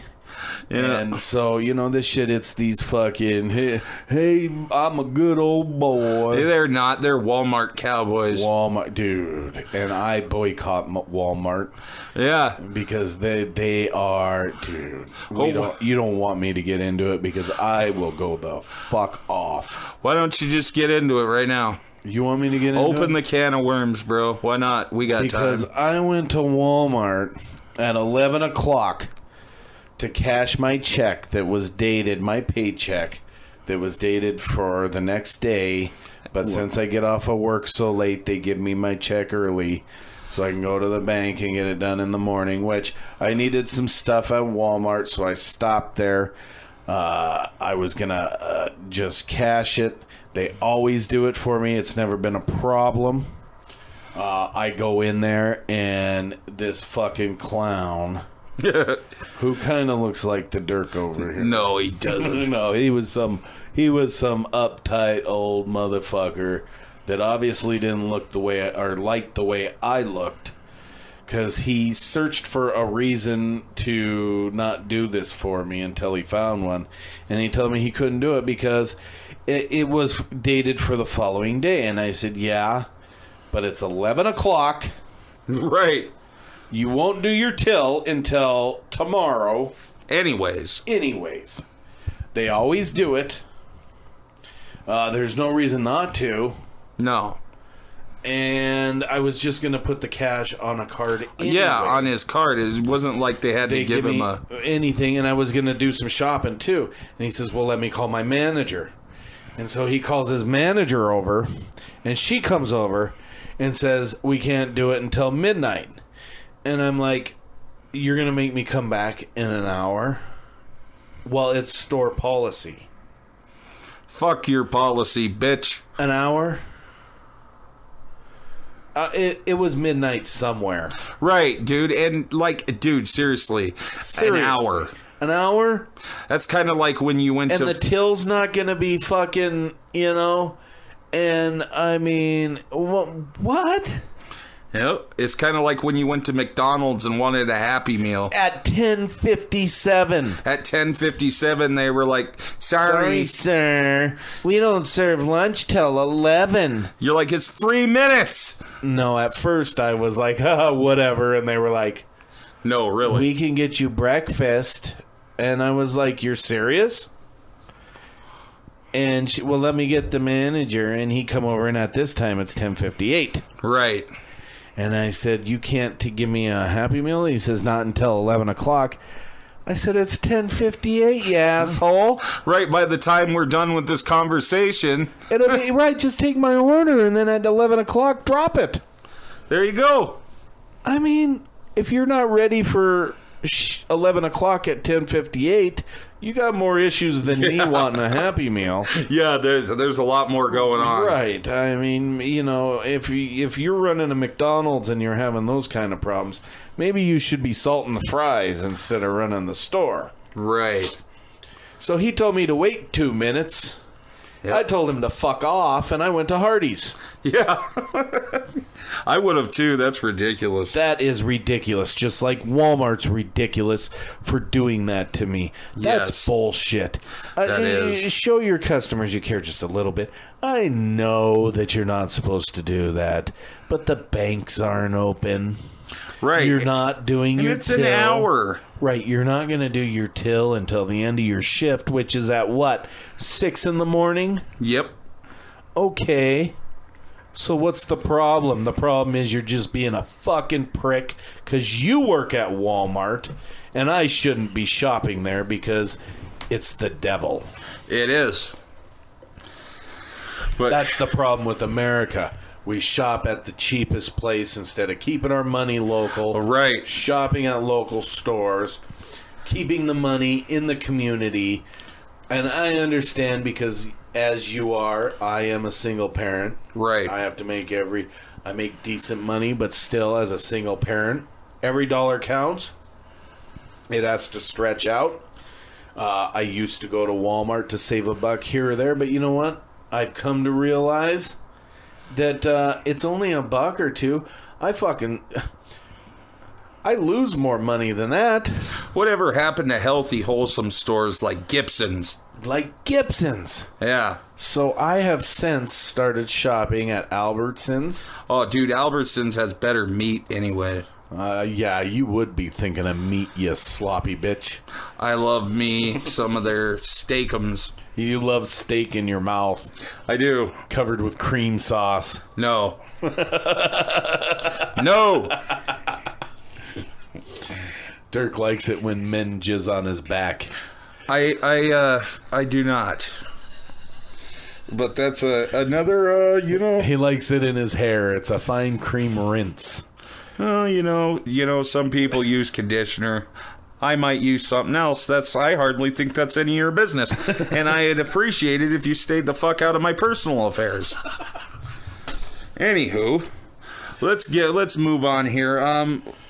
Yeah. And so, this shit, it's these fucking, hey, I'm a good old boy. They're not. They're Walmart cowboys. Walmart, dude. And I boycott Walmart. Yeah. Because they are, dude. You don't want me to get into it because I will go the fuck off. Why don't you just get into it right now? You want me to get into it? Open the can of worms, bro. Why not? We got time. Because I went to Walmart at 11 o'clock to cash my check that was dated, my paycheck that was dated for the next day. But since I get off of work so late, they give me my check early so I can go to the bank and get it done in the morning, which I needed some stuff at Walmart, so I stopped there. I was going to just cash it. They always do it for me. It's never been a problem. I go in there, and this fucking clown... who kind of looks like the Dirk over here. No, he doesn't. No, he was some uptight old motherfucker that obviously didn't look the way like the way I looked, because he searched for a reason to not do this for me until he found one, and he told me he couldn't do it because it was dated for the following day, and I said, yeah, but it's 11 o'clock. Right. You won't do your till until tomorrow. Anyways. They always do it. There's no reason not to. No. And I was just going to put the cash on a card anyway. Yeah, on his card. It wasn't like they had to give him anything, and I was going to do some shopping too. And he says, well, let me call my manager. And so he calls his manager over, and she comes over and says, we can't do it until midnight. And I'm like, you're going to make me come back in an hour? Well, it's store policy. Fuck your policy, bitch. An hour? It was midnight somewhere. Right, dude. And, like, dude, seriously. An hour. An hour? That's kind of like when you went and to... And the till's not going to be fucking, And, I mean, what? Yep. It's kind of like when you went to McDonald's and wanted a Happy Meal. At 10:57. At 10:57, they were like, sorry, sir. We don't serve lunch till 11. You're like, it's 3 minutes. No, at first I was like, whatever. And they were like, no, really? We can get you breakfast. And I was like, you're serious? And she, well, let me get the manager. And he come over, and at this time, it's 10:58. Right. And I said, you can't give me a Happy Meal? He says, not until 11 o'clock. I said, it's 10:58, you asshole. Right, by the time we're done with this conversation. It'll be, right, just take my order, and then at 11 o'clock, drop it. There you go. I mean, if you're not ready for 11 o'clock at 10:58, you got more issues than me wanting a Happy Meal. Yeah, there's a lot more going on. Right. I mean, if you're running a McDonald's and you're having those kind of problems, maybe you should be salting the fries instead of running the store. Right. So he told me to wait 2 minutes. Yep. I told him to fuck off, and I went to Hardee's. Yeah. I would have, too. That's ridiculous. That is ridiculous. Just like Walmart's ridiculous for doing that to me. That's yes. bullshit. That is. Show your customers you care just a little bit. I know that you're not supposed to do that, but the banks aren't open. Right. You're not doing your it's till. An hour. Right. You're not going to do your till until the end of your shift, which is at what? 6 in the morning? Yep. Okay. So what's the problem? The problem is you're just being a fucking prick because you work at Walmart, and I shouldn't be shopping there because it's the devil. It is. But that's the problem with America. We shop at the cheapest place instead of keeping our money local. Right. Shopping at local stores. Keeping the money in the community. And I understand because as you are, I am a single parent. Right. I have to I make decent money, but still as a single parent, every dollar counts. It has to stretch out. I used to go to Walmart to save a buck here or there, but you know what? I've come to realize that it's only a buck or two. I lose more money than that. Whatever happened to healthy, wholesome stores like Gibson's? Like Gibson's. Yeah. So I have since started shopping at Albertsons. Oh, dude, Albertsons has better meat anyway. Yeah, you would be thinking of meat, you sloppy bitch. I love me some of their steakums. You love steak in your mouth. I do. Covered with cream sauce. No. No. Dirk likes it when men jizz on his back. I do not. But that's another, He likes it in his hair. It's a fine cream rinse. Well, some people use conditioner. I might use something else. I hardly think that's any of your business. And I'd appreciate it if you stayed the fuck out of my personal affairs. Anywho, let's move on here.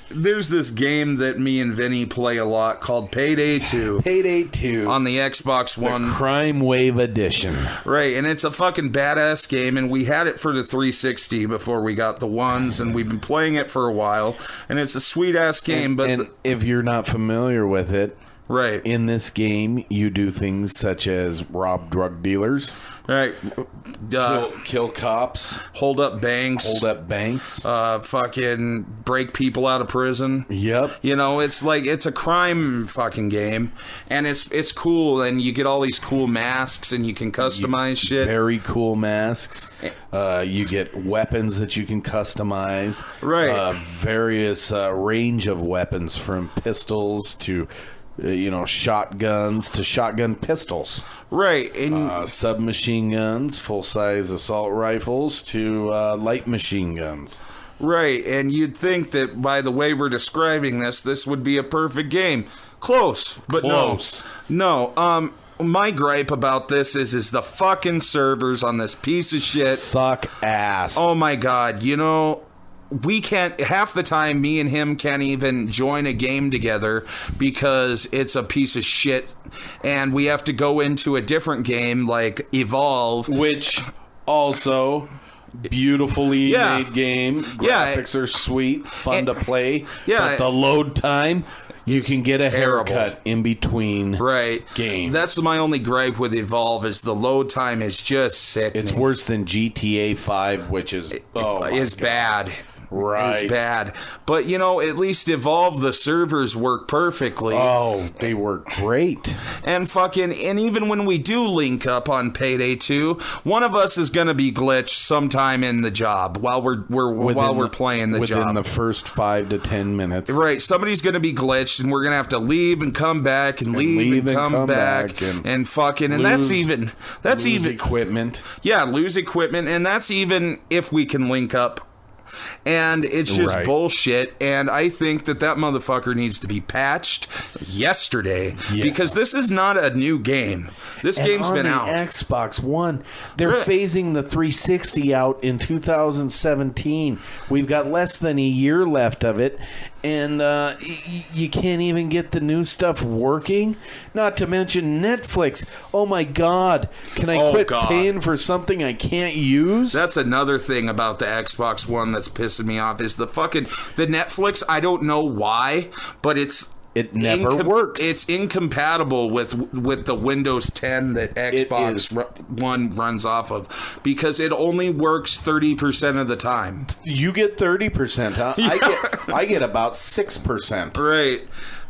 There's this game that me and Vinny play a lot called Payday 2. Payday 2. On the Xbox One. The Crime Wave Edition. Right, and it's a fucking badass game, and we had it for the 360 before we got the ones, and we've been playing it for a while, and it's a sweet-ass game. And if you're not familiar with it, right, in this game, you do things such as rob drug dealers. Right. Kill cops. Hold up banks. Hold up banks. Fucking break people out of prison. Yep. You know, it's like it's a crime fucking game, and it's cool, and you get all these cool masks, and you can customize shit. Very cool masks. You get weapons that you can customize. Right. Various range of weapons, from pistols to shotguns to shotgun pistols. Right. And submachine guns, full-size assault rifles to light machine guns. right, and you'd think that by the way we're describing this would be a perfect game. Close, but Close. No. My gripe about this is the fucking servers on this piece of shit Suck ass. Oh my god, we can't, half the time me and him can't even join a game together because it's a piece of shit, and we have to go into a different game like Evolve, Which also beautifully Yeah. made game. Graphics are sweet, fun to play. Yeah. But the load time, you can get a terrible. haircut in between right? games. That's my only gripe with Evolve is the load time is just sick. It's worse than GTA 5, which is bad. Right. It's bad. But, at least Evolve, the servers work perfectly. Oh, they work great. And even when we do link up on Payday 2, one of us is going to be glitched sometime in the job while we're playing the job. Within the first 5 to 10 minutes. Right, somebody's going to be glitched, and we're going to have to leave and come back and leave and come back and that's even equipment. Yeah, lose equipment, and that's even if we can link up. And it's just bullshit, and I think that motherfucker needs to be patched yesterday because this is not a new game. This game's been out. Xbox One, they're phasing the 360 out in 2017. We've got less than a year left of it, and you can't even get the new stuff working. Not to mention Netflix. Oh my God! Can I quit paying for something I can't use? That's another thing about the Xbox One that's pissing me off is the Netflix. I don't know why, but it never works. It's incompatible with the Windows 10 that Xbox One runs off of because it only works 30% of the time. You get 30%, huh? Yeah. I get about 6%.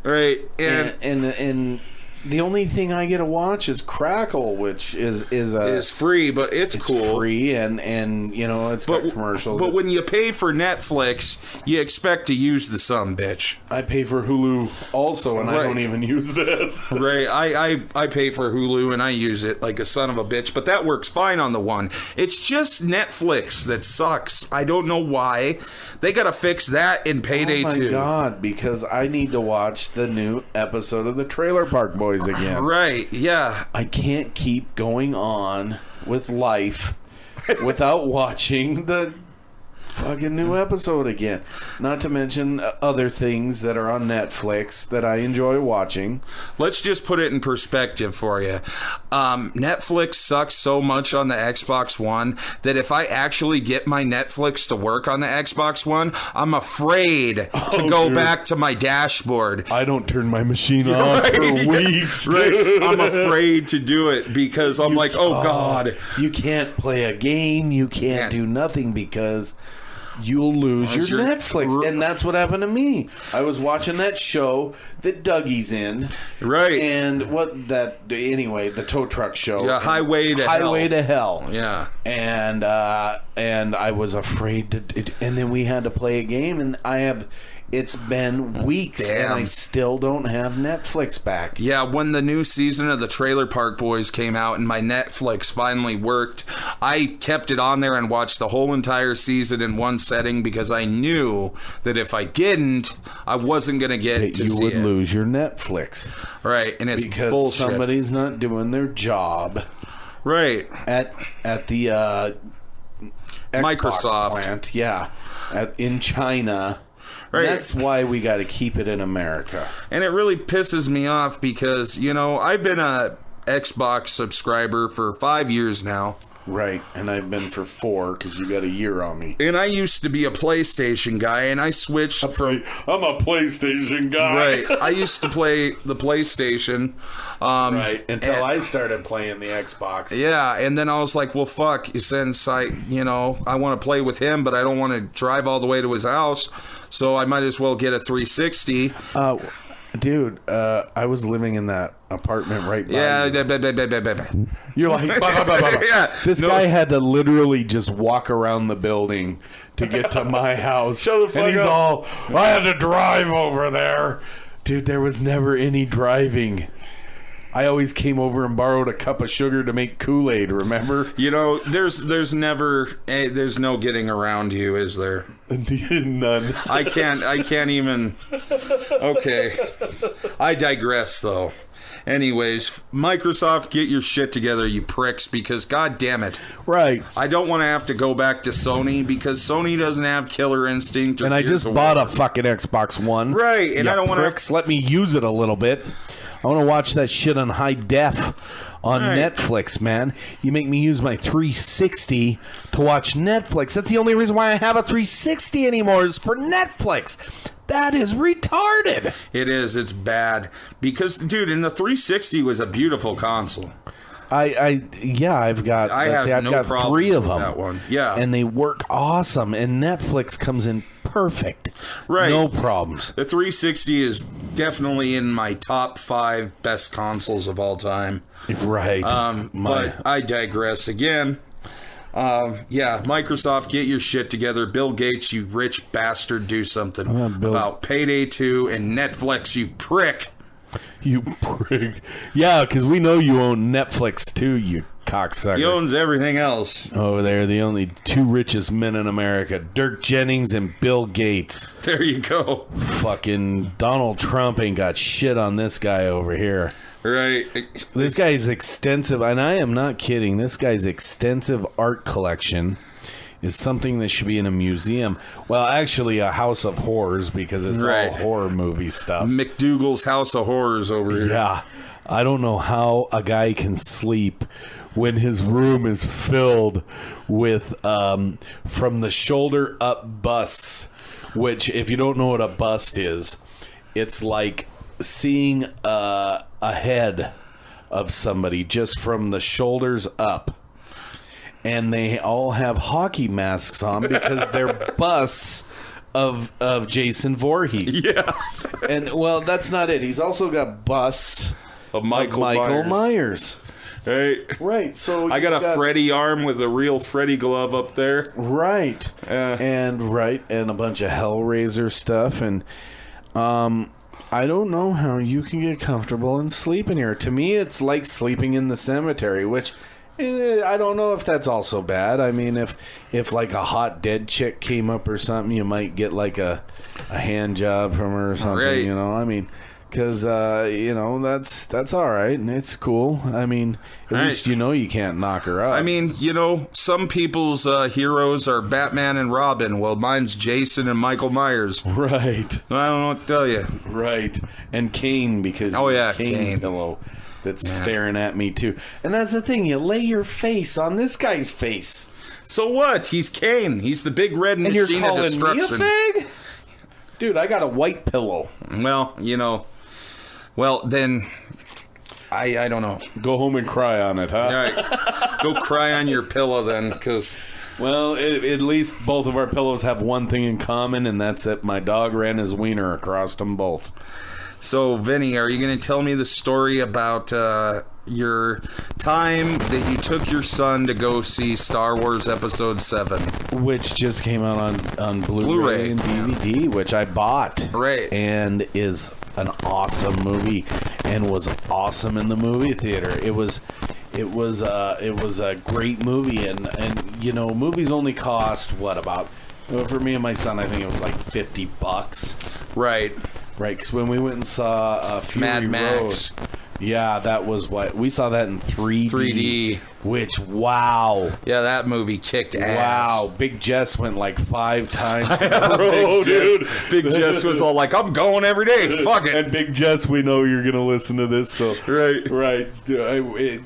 Right. And the only thing I get to watch is Crackle, which is free, but it's cool. It's free, and it's got commercials. But when you pay for Netflix, you expect to use the sumbitch. I pay for Hulu also, and I don't even use that. Right. I pay for Hulu, and I use it like a son of a bitch, but that works fine on the one. It's just Netflix that sucks. I don't know why. They got to fix that in Payday 2. Oh my God, because I need to watch the new episode of the Trailer Park Boys again. Right, yeah. I can't keep going on with life without watching the fucking new episode again. Not to mention other things that are on Netflix that I enjoy watching. Let's just put it in perspective for you. Netflix sucks so much on the Xbox One that if I actually get my Netflix to work on the Xbox One, I'm afraid to go back to my dashboard. I don't turn my machine on for weeks. Right. I'm afraid to do it because I'm like, oh God. You can't play a game. You can't do nothing because you'll lose your Netflix. And that's what happened to me. I was watching that show that Dougie's in. Right. And the tow truck show. Yeah, Highway to Hell. Yeah. And I was afraid to, and then we had to play a game, and it's been weeks, and I still don't have Netflix back. Yeah, when the new season of the Trailer Park Boys came out and my Netflix finally worked, I kept it on there and watched the whole entire season in one setting because I knew that if I didn't, I wasn't going to get to see it. You would lose your Netflix. Right, and it's because bullshit. Somebody's not doing their job. Right. At the Microsoft plant, in China. Right. That's why we got to keep it in America. And it really pisses me off because, I've been a Xbox subscriber for 5 years now. Right, and I've been for 4 because you got a year on me. And I used to be a PlayStation guy, and I switched from... I'm a PlayStation guy. Right. I used to play the PlayStation. Right, until I started playing the Xbox. Yeah, and then I was like, well, fuck, since I want to play with him, but I don't want to drive all the way to his house, so I might as well get a 360. Dude, I was living in that apartment right by you. You're like, Yeah, this guy had to literally just walk around the building to get to my house. Shut the fuck and he's up. all, I had to drive over there. Dude, there was never any driving. I always came over and borrowed a cup of sugar to make Kool-Aid, remember? There's no getting around you, is there? None. I can't even. Okay. I digress, though. Anyways, Microsoft, get your shit together, you pricks, because god damn it. Right. I don't want to have to go back to Sony because Sony doesn't have Killer Instinct. And I just bought a fucking Xbox One. Right, and I don't want to... Let me use it a little bit. I want to watch that shit on high def on Netflix, man. You make me use my 360 to watch Netflix. That's the only reason why I have a 360 anymore is for Netflix. That is retarded. It is. It's bad. Because, dude, and the 360 was a beautiful console. I've got no problem 3 of with them. that one. Yeah. And they work awesome. And Netflix comes in perfect. Right. No problems. The 360 is definitely in my top 5 best consoles of all time. Right. But I digress again. Microsoft, get your shit together. Bill Gates, you rich bastard, do something about Payday 2 and Netflix, you prick. You prick. Yeah, because we know you own Netflix too, you cocksucker. He owns everything else. Oh, they're the only 2 richest men in America. Dirk Jennings and Bill Gates. There you go. Fucking Donald Trump ain't got shit on this guy over here. Right. This guy's extensive, and I am not kidding, this guy's extensive art collection is something that should be in a museum. Well, actually, a house of horrors, because it's all horror movie stuff. McDougal's House of Horrors over here. Yeah. I don't know how a guy can sleep when his room is filled with from the shoulder up busts, which, if you don't know what a bust is, it's like seeing a head of somebody just from the shoulders up. And they all have hockey masks on because they're busts of Jason Voorhees. Yeah. And, well, that's not it. He's also got busts of Michael Myers. Hey. Right. So I got a Freddy arm with a real Freddy glove up there. Right. And a bunch of Hellraiser stuff. And I don't know how you can get comfortable and sleep in here. To me, it's like sleeping in the cemetery, which... I don't know if that's also bad. I mean, if like a hot dead chick came up or something, you might get like a hand job from her or something. Right. You know, I mean, because that's all right and it's cool. I mean, at least you know you can't knock her up. I mean, some people's heroes are Batman and Robin. Well, mine's Jason and Michael Myers. Right. I don't know what to tell you. Right. And Kane, because Kane pillow. That's staring at me, too. And that's the thing. You lay your face on this guy's face. So what? He's Kane. He's the big red machine of destruction. And you're calling me a fag? Dude, I got a white pillow. Well, then, I don't know. Go home and cry on it, huh? All right. Go cry on your pillow, then, because... Well, at least both of our pillows have one thing in common, and that's that my dog ran his wiener across them both. So, Vinny, are you going to tell me the story about your time that you took your son to go see Star Wars Episode 7? Which just came out on Blu-ray and DVD, which I bought. Right. And is an awesome movie and was awesome in the movie theater. It was a great movie, and movies only cost, for me and my son, I think it was like $50. Right. Right, because when we went and saw Fury Mad Max. Road, Yeah, that was what we saw that in 3D. 3D. Which, wow. Yeah, that movie kicked ass. Wow. Big Jess went like 5 times in a row, dude. Big Jess was all like, I'm going every day. Fuck it. And Big Jess, we know you're going to listen to this. So Right.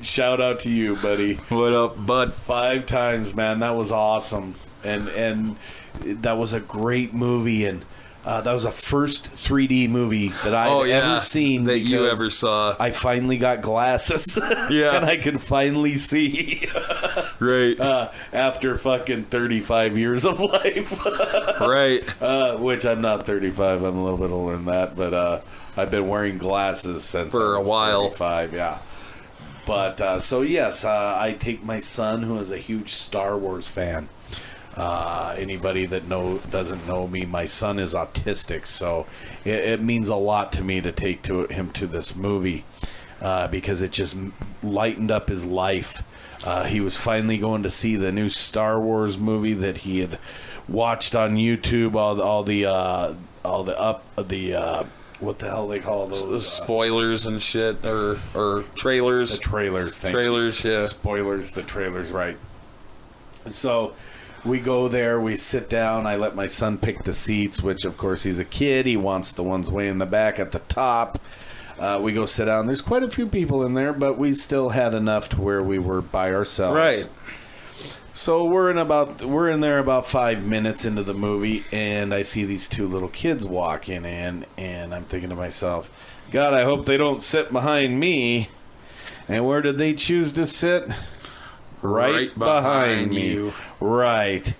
Shout out to you, buddy. What up, bud? 5 times, man. That was awesome. And that was a great movie. And that was the first 3D movie that I've ever seen. That you ever saw. I finally got glasses. Yeah. And I could finally see. Right. After fucking 35 years of life. Right. Which I'm not 35. I'm a little bit older than that. But I've been wearing glasses since For I was a while. 35, yeah. But, so yes, I take my son, who is a huge Star Wars fan. Anybody that doesn't know me, my son is autistic, so it means a lot to me to take him to this movie because it just lightened up his life. He was finally going to see the new Star Wars movie that he had watched on YouTube. What the hell they call those? Spoilers and shit, or trailers. The trailers. Trailers, yeah. Spoilers, the trailers, right. So we go there, we sit down, I let my son pick the seats, which of course he's a kid, he wants the ones way in the back at the top. We go sit down, there's quite a few people in there, but we still had enough to where we were by ourselves. Right. So we're in there about 5 minutes into the movie, and I see these 2 little kids walking in, and I'm thinking to myself, God, I hope they don't sit behind me. And where did they choose to sit? Right behind me. Right.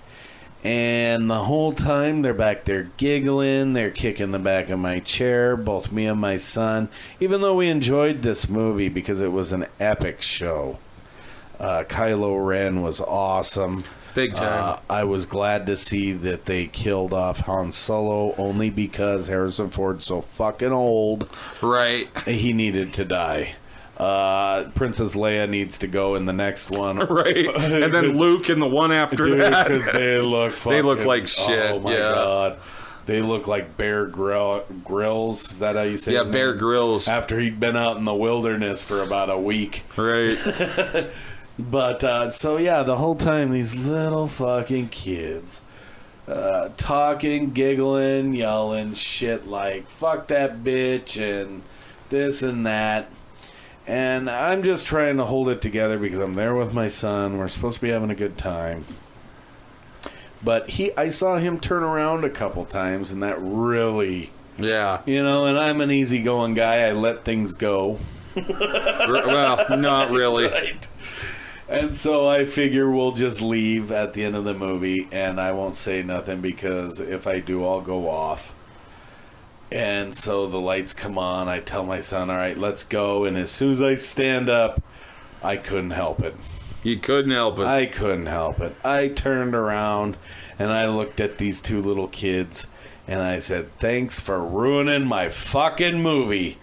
And the whole time they're back there giggling, they're kicking the back of my chair, both me and my son, even though we enjoyed this movie because it was an epic show. Kylo Ren was awesome. Big time. I was glad to see that they killed off Han Solo only because Harrison Ford's so fucking old. Right. He needed to die. Princess Leia needs to go in the next one. Right. And then Luke in the one after that. Because they look like shit. Oh, my God. They look like Bear Grylls. Is that how you say it? Yeah, Bear Grylls. After he'd been out in the wilderness for about a week. Right. But, so yeah, the whole time, these little fucking kids talking, giggling, yelling shit like, fuck that bitch, and this and that. And I'm just trying to hold it together because I'm there with my son. We're supposed to be having a good time. But I saw him turn around a couple times, and that really... Yeah. You know, and I'm an easygoing guy. I let things go. Well, not really. Right. And so I figure we'll just leave at the end of the movie, and I won't say nothing because if I do, I'll go off. And so the lights come on. I tell my son, all right, let's go. And as soon as I stand up, I couldn't help it. You couldn't help it. I couldn't help it. I turned around, and I looked at these 2 little kids, and I said, thanks for ruining my fucking movie.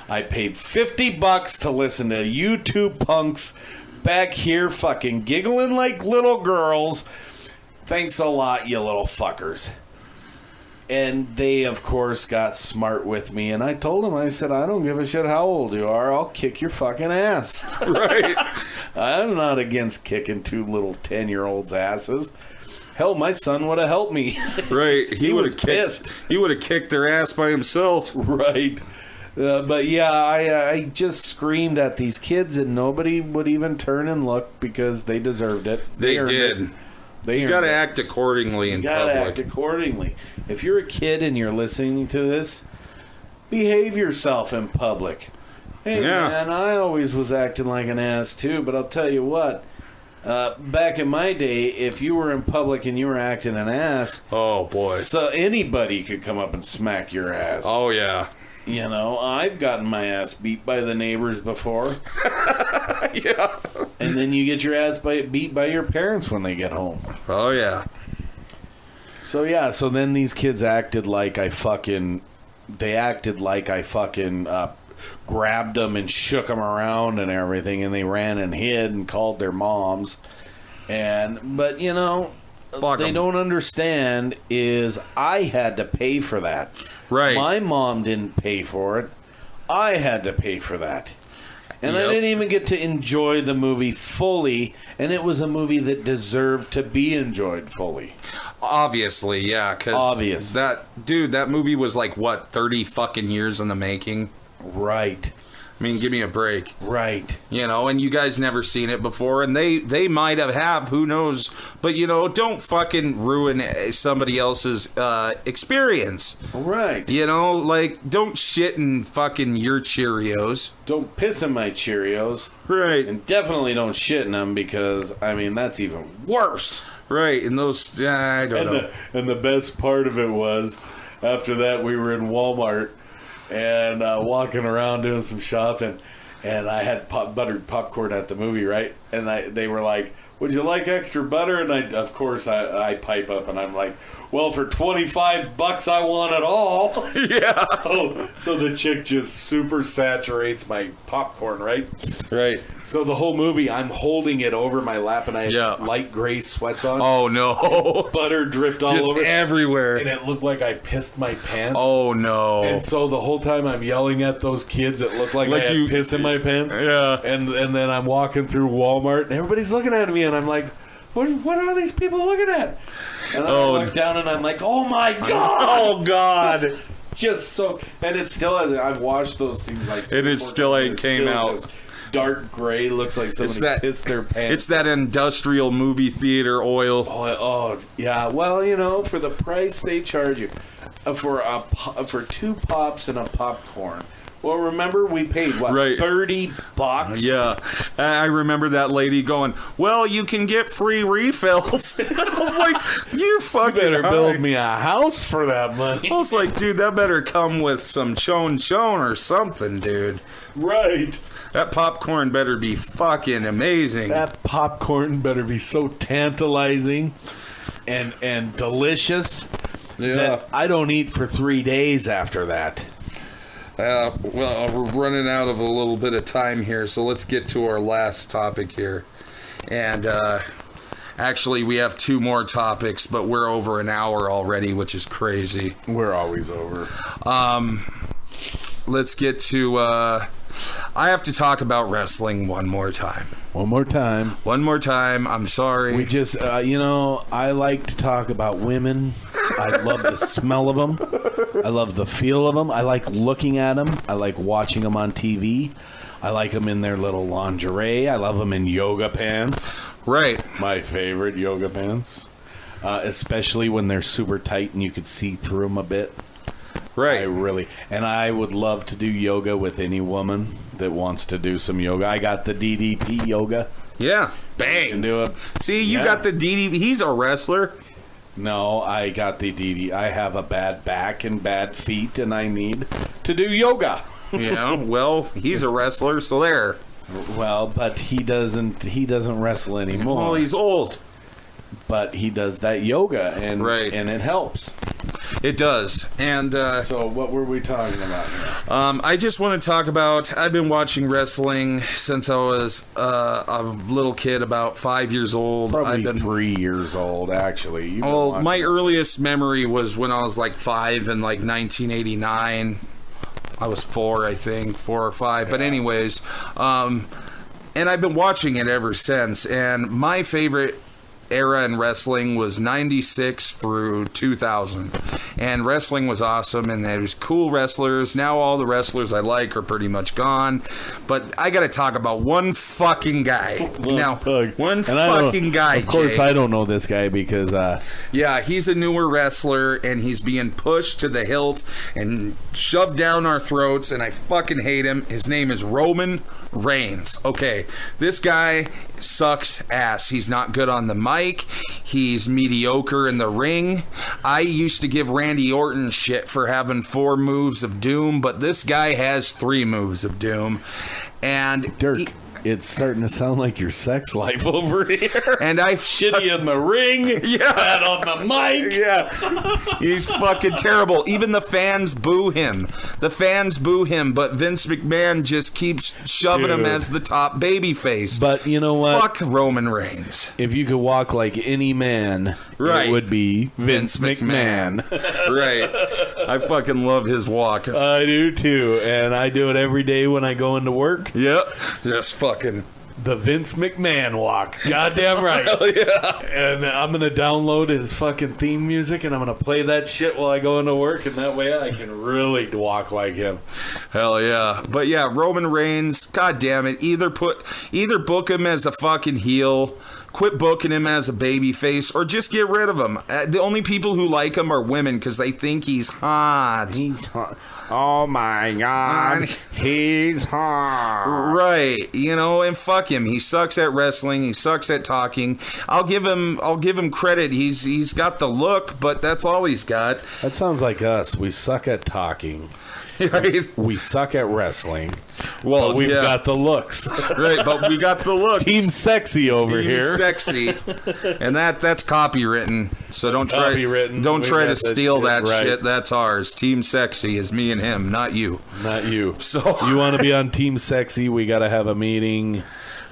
I paid $50 to listen to YouTube punks back here fucking giggling like little girls. Thanks a lot, you little fuckers. And they, of course, got smart with me. And I told them, I said, I don't give a shit how old you are. I'll kick your fucking ass. Right. I'm not against kicking 2 little 10-year-olds' asses. Hell, my son would have helped me. Right. He was pissed. He would have kicked their ass by himself. Right. But yeah, I just screamed at these kids, and nobody would even turn and look because they deserved it. They did. You got to act accordingly in public. You got to act accordingly. If you're a kid and you're listening to this, behave yourself in public. Hey, man, I always was acting like an ass too, but I'll tell you what. Back in my day, if you were in public and you were acting an ass, oh boy, so anybody could come up and smack your ass. Oh yeah. You know, I've gotten my ass beat by the neighbors before. Yeah. And then you get your ass beat by your parents when they get home. Oh, yeah. So, yeah, so then these kids acted like I fucking grabbed them and shook them around and everything, and they ran and hid and called their moms. But, you know, they don't understand is I had to pay for that. Right. My mom didn't pay for it. I had to pay for that. And I didn't even get to enjoy the movie fully, and it was a movie that deserved to be enjoyed fully. Obviously, yeah, because that movie was like, what, 30 fucking years in the making? Right. I mean, give me a break. Right. You know, and you guys never seen it before, and they might have, who knows? But, you know, don't fucking ruin somebody else's experience. Right. You know, like, don't shit in fucking your Cheerios. Don't piss in my Cheerios. Right. And definitely don't shit in them because, I mean, that's even worse. Right, and those, I don't know. And the best part of it was, after that, we were in Walmart and walking around doing some shopping, and I had buttered popcorn at the movie, right? And they were like, "Would you like extra butter?" And of course I pipe up and I'm like, "Well, for $25, I want it all." Yeah. So the chick just super saturates my popcorn, right? Right. So the whole movie, I'm holding it over my lap, and I had light gray sweats on. Oh no! Butter dripped all just over everywhere, and it looked like I pissed my pants. Oh no! And so the whole time I'm yelling at those kids, it looked like I had piss in my pants. Yeah. And then I'm walking through Walmart, and everybody's looking at me, and I'm like, what are these people looking at? And I look down, and I'm like, oh my god! Oh god! Just so, and it still has. I've watched those things like. And it still ain't came out. Dark gray, looks like somebody pissed their pants. It's that industrial movie theater oil. Oh yeah. Well, you know, for the price they charge you, for 2 pops and a popcorn. Well, remember we paid what, $30? Yeah, I remember that lady going, "Well, you can get free refills." I was like, "You're fucking better high. Build me a house for that money." I was like, "Dude, that better come with some chon or something, dude." Right. That popcorn better be fucking amazing. That popcorn better be so tantalizing and delicious that I don't eat for 3 days after that. Well, we're running out of a little bit of time here, so let's get to our last topic here. And actually, we have 2 more topics, but we're over an hour already, which is crazy. We're always over. Let's get to... I have to talk about wrestling one more time. One more time. One more time. I'm sorry. We just, I like to talk about women. I love the smell of them. I love the feel of them. I like looking at them. I like watching them on TV. I like them in their little lingerie. I love them in yoga pants. Right. My favorite, yoga pants. Especially when they're super tight and you could see through them a bit. Right. And I would love to do yoga with any woman that wants to do some yoga. I got the DDP yoga. Yeah. You Bang. can do it. See, you got the DDP. He's a wrestler. No, I got the DD. I have a bad back and bad feet, and I need to do yoga. Yeah. Well, he's a wrestler, so there. Well, but he doesn't wrestle anymore. Well, he's old. But he does that yoga, and and it helps. It does. And so what were we talking about here? I just want to talk about, I've been watching wrestling since I was a little kid, about 5 years old. Probably I've been 3 years old, actually. Well, my earliest memory was when I was like 5 in like 1989. I was 4, I think, 4 or 5. Yeah. But anyways, and I've been watching it ever since. And my favorite era in wrestling was 96 through 2000, and wrestling was awesome, and there was cool wrestlers. Now all the wrestlers I like are pretty much gone, but I gotta talk about one fucking guy. One fucking guy. Of course, Jay. I don't know this guy because yeah, he's a newer wrestler, and he's being pushed to the hilt and shoved down our throats, and I fucking hate him. His name is Roman Reigns. Okay, this guy sucks ass. He's not good on the mic. He's mediocre in the ring. I used to give Randy Orton shit for having 4 moves of doom, but this guy has 3 moves of doom. And Dirk, it's starting to sound like your sex life over here. And I shitty in the ring, bad on the mic. Yeah, he's fucking terrible. Even the fans boo him. The fans boo him, but Vince McMahon just keeps shoving him Dude. as the top baby face. But you know what? Fuck Roman Reigns. If you could walk like any man, Right. it would be Vince McMahon. Right. I fucking love his walk. I do too, and I do it every day when I go into work. Yep. Just fucking. The Vince McMahon walk. Goddamn right. Hell yeah. And I'm going to download his fucking theme music and I'm going to play that shit while I go into work. And that way I can really walk like him. Hell yeah. But yeah, Roman Reigns, god damn it. Either book him as a fucking heel, quit booking him as a baby face, or just get rid of him. The only people who like him are women because they think he's hot. He's hot. Oh my God. He's hot. Right, you know, and fuck him. He sucks at wrestling. He sucks at talking. I'll give him credit. He's got the look, but that's all he's got. That sounds like us. We suck at talking. Right? We suck at wrestling. Well, But we've yeah. got the looks. Right, but we got the look. Team sexy over Team here. sexy, and that's copywritten. So don't try copywritten. don't We try got to that steal shit, that right. shit. That's ours. Team sexy is me and him, not you. Not you. So You want to be on Team Sexy? We got to have a meeting.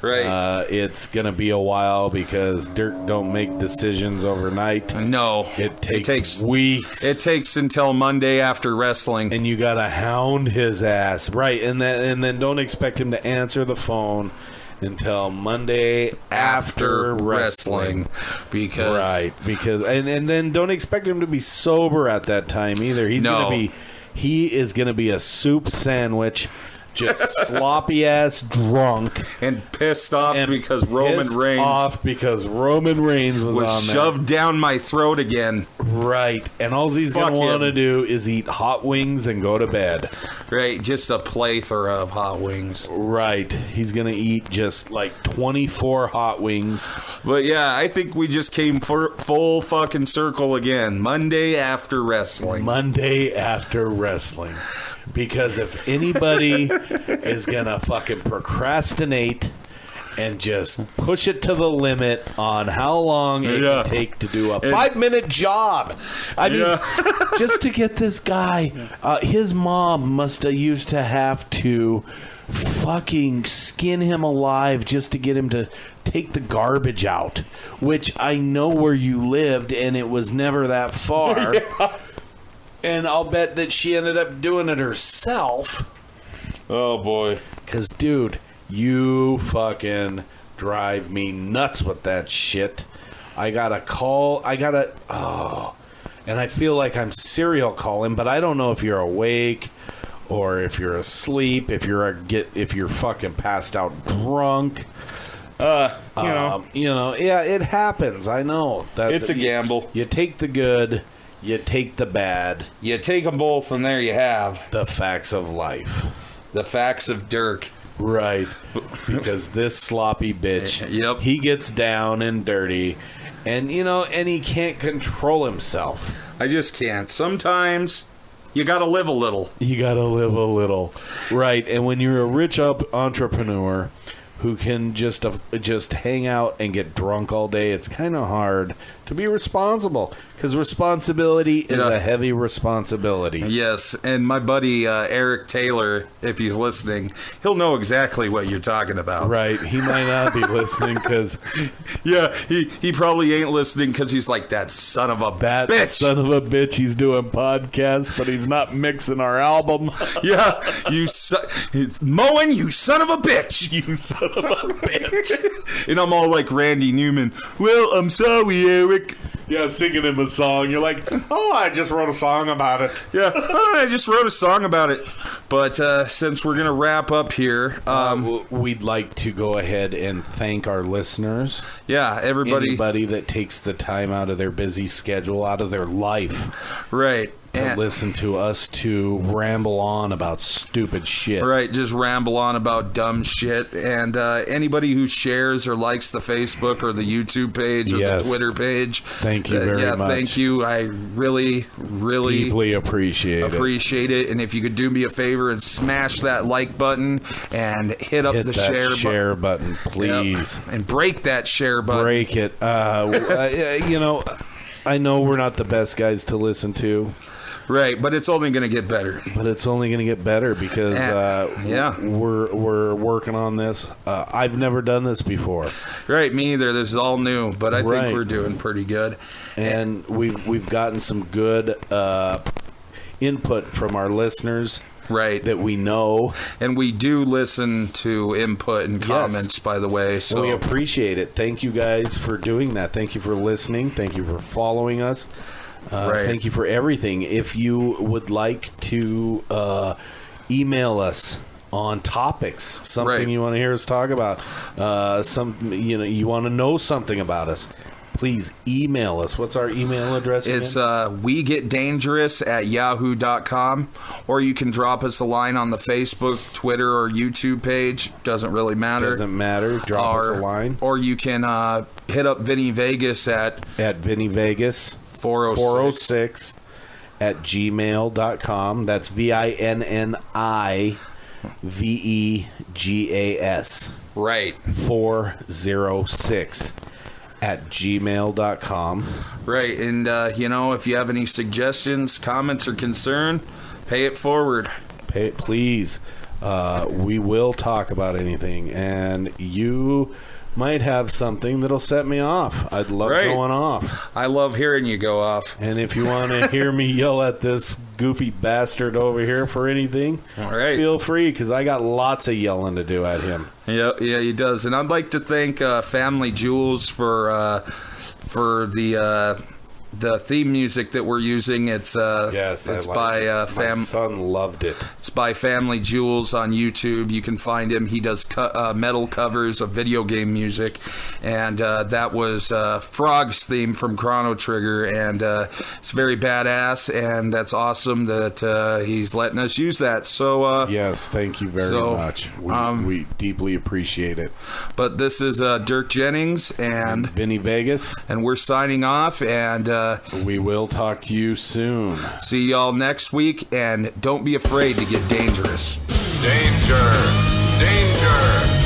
right. It's gonna be a while because Dirk don't make decisions overnight. No, It takes weeks. It takes until Monday after wrestling. And you gotta hound his ass, right? And then don't expect him to answer the phone until Monday after wrestling. because Right, because and then don't expect him to be sober at that time either. No. He is gonna be a soup sandwich, just sloppy ass drunk. and pissed off And because Roman pissed Reigns off because Roman Reigns was was on there. shoved down my throat again. Right, and all he's Fuck gonna want to him. do is eat hot wings and go to bed. Right, just a plethora of hot wings. Right, he's gonna eat just like 24 hot wings. But yeah, I think we just came for full fucking circle again. Monday after wrestling. Monday after wrestling. Because if anybody is gonna fucking procrastinate and just push it to the limit on how long it Yeah. can take to do a And- 5-minute job. I mean, Yeah. just to get this guy, his mom must have used to have to fucking skin him alive just to get him to take the garbage out, which I know where you lived and it was never that far. And I'll bet that she ended up doing it herself. Oh boy. Because, dude, you fucking drive me nuts with that shit. I got a call. And I feel like I'm serial calling, but I don't know if you're awake or if you're asleep, if you're fucking passed out drunk. Yeah, it happens. I know. It's a gamble. You take the good, you take the bad, You take them both, and there you have the facts of life. the facts of Dirk. Right. Because this sloppy bitch, Yep. he gets down and dirty, and he can't control himself. I just can't. Sometimes you gotta live a little. You gotta live a little. Right. And when you're a rich entrepreneur who can just hang out and get drunk all day, it's kind of hard to be responsible, because responsibility is Yeah. a heavy responsibility. Yes, and my buddy Eric Taylor, if he's listening, he'll know exactly what you're talking about. Right. He might not be listening because Yeah, he probably ain't listening because he's like, that son of a that bitch. son of a bitch, he's doing podcasts, but he's not mixing our album. Yeah, Moen, you son of a bitch. You son of a bitch. And I'm all like Randy Newman. Well, I'm sorry, Eric. Yeah, singing him a song. You're like, oh, I just wrote a song about it. Yeah, I just wrote a song about it. But since we're gonna wrap up here, We'd like to go ahead and thank our listeners. yeah, everybody, Anybody that takes the time out of their busy schedule, out of their life, right? to And- listen to us to ramble on about stupid shit. Right, just ramble on about dumb shit. And anybody who shares or likes the Facebook or the YouTube page or Yes. the Twitter page, Thank you very much. thank you. I really, really Deeply appreciate it. And if you could do me a favor and smash that like button and hit up Hit the that share button. button, please. Yep. And break that share button. Break it. I know we're not the best guys to listen to. Right, but it's only going to get better. But it's only going to get better because we're working on this. I've never done this before. Right, me either. This is all new, but I think we're doing pretty good. And we've gotten some good input from our listeners. Right. That we know. And we do listen to input and comments, by the way. So we appreciate it. Thank you guys for doing that. Thank you for listening. Thank you for following us. Thank you for everything. If you would like to email us on topics, something you want to hear us talk about, you want to know something about us, please email us. What's our email address again? It's wegetdangerous@yahoo.com, or you can drop us a line on the Facebook, Twitter, or YouTube page. Doesn't really matter. Doesn't matter. Drop us a line. Or you can hit up Vinny Vegas at Vinny Vegas 406 at gmail.com. That's VINNIVEGAS. Right. 406 at gmail.com. Right. And, if you have any suggestions, comments, or concern, pay it forward. Pay it, please. We will talk about anything. And you might have something that'll set me off. I'd love going off. I love hearing you go off. And if you want to hear me yell at this goofy bastard over here for anything, feel free, because I got lots of yelling to do at him. Yeah, he does. And I'd like to thank Family Jewels for the theme music that we're using. It's by my son loved it. It's by Family Jewels on YouTube. You can find him. He does metal covers of video game music, and that was Frog's theme from Chrono Trigger, and it's very badass, and that's awesome that he's letting us use that. So yes, thank you very much. We deeply appreciate it. But this is Dirk Jennings and Vinny Vegas, and we're signing off, and we will talk to you soon. See y'all next week, and don't be afraid to get dangerous. Danger! Danger!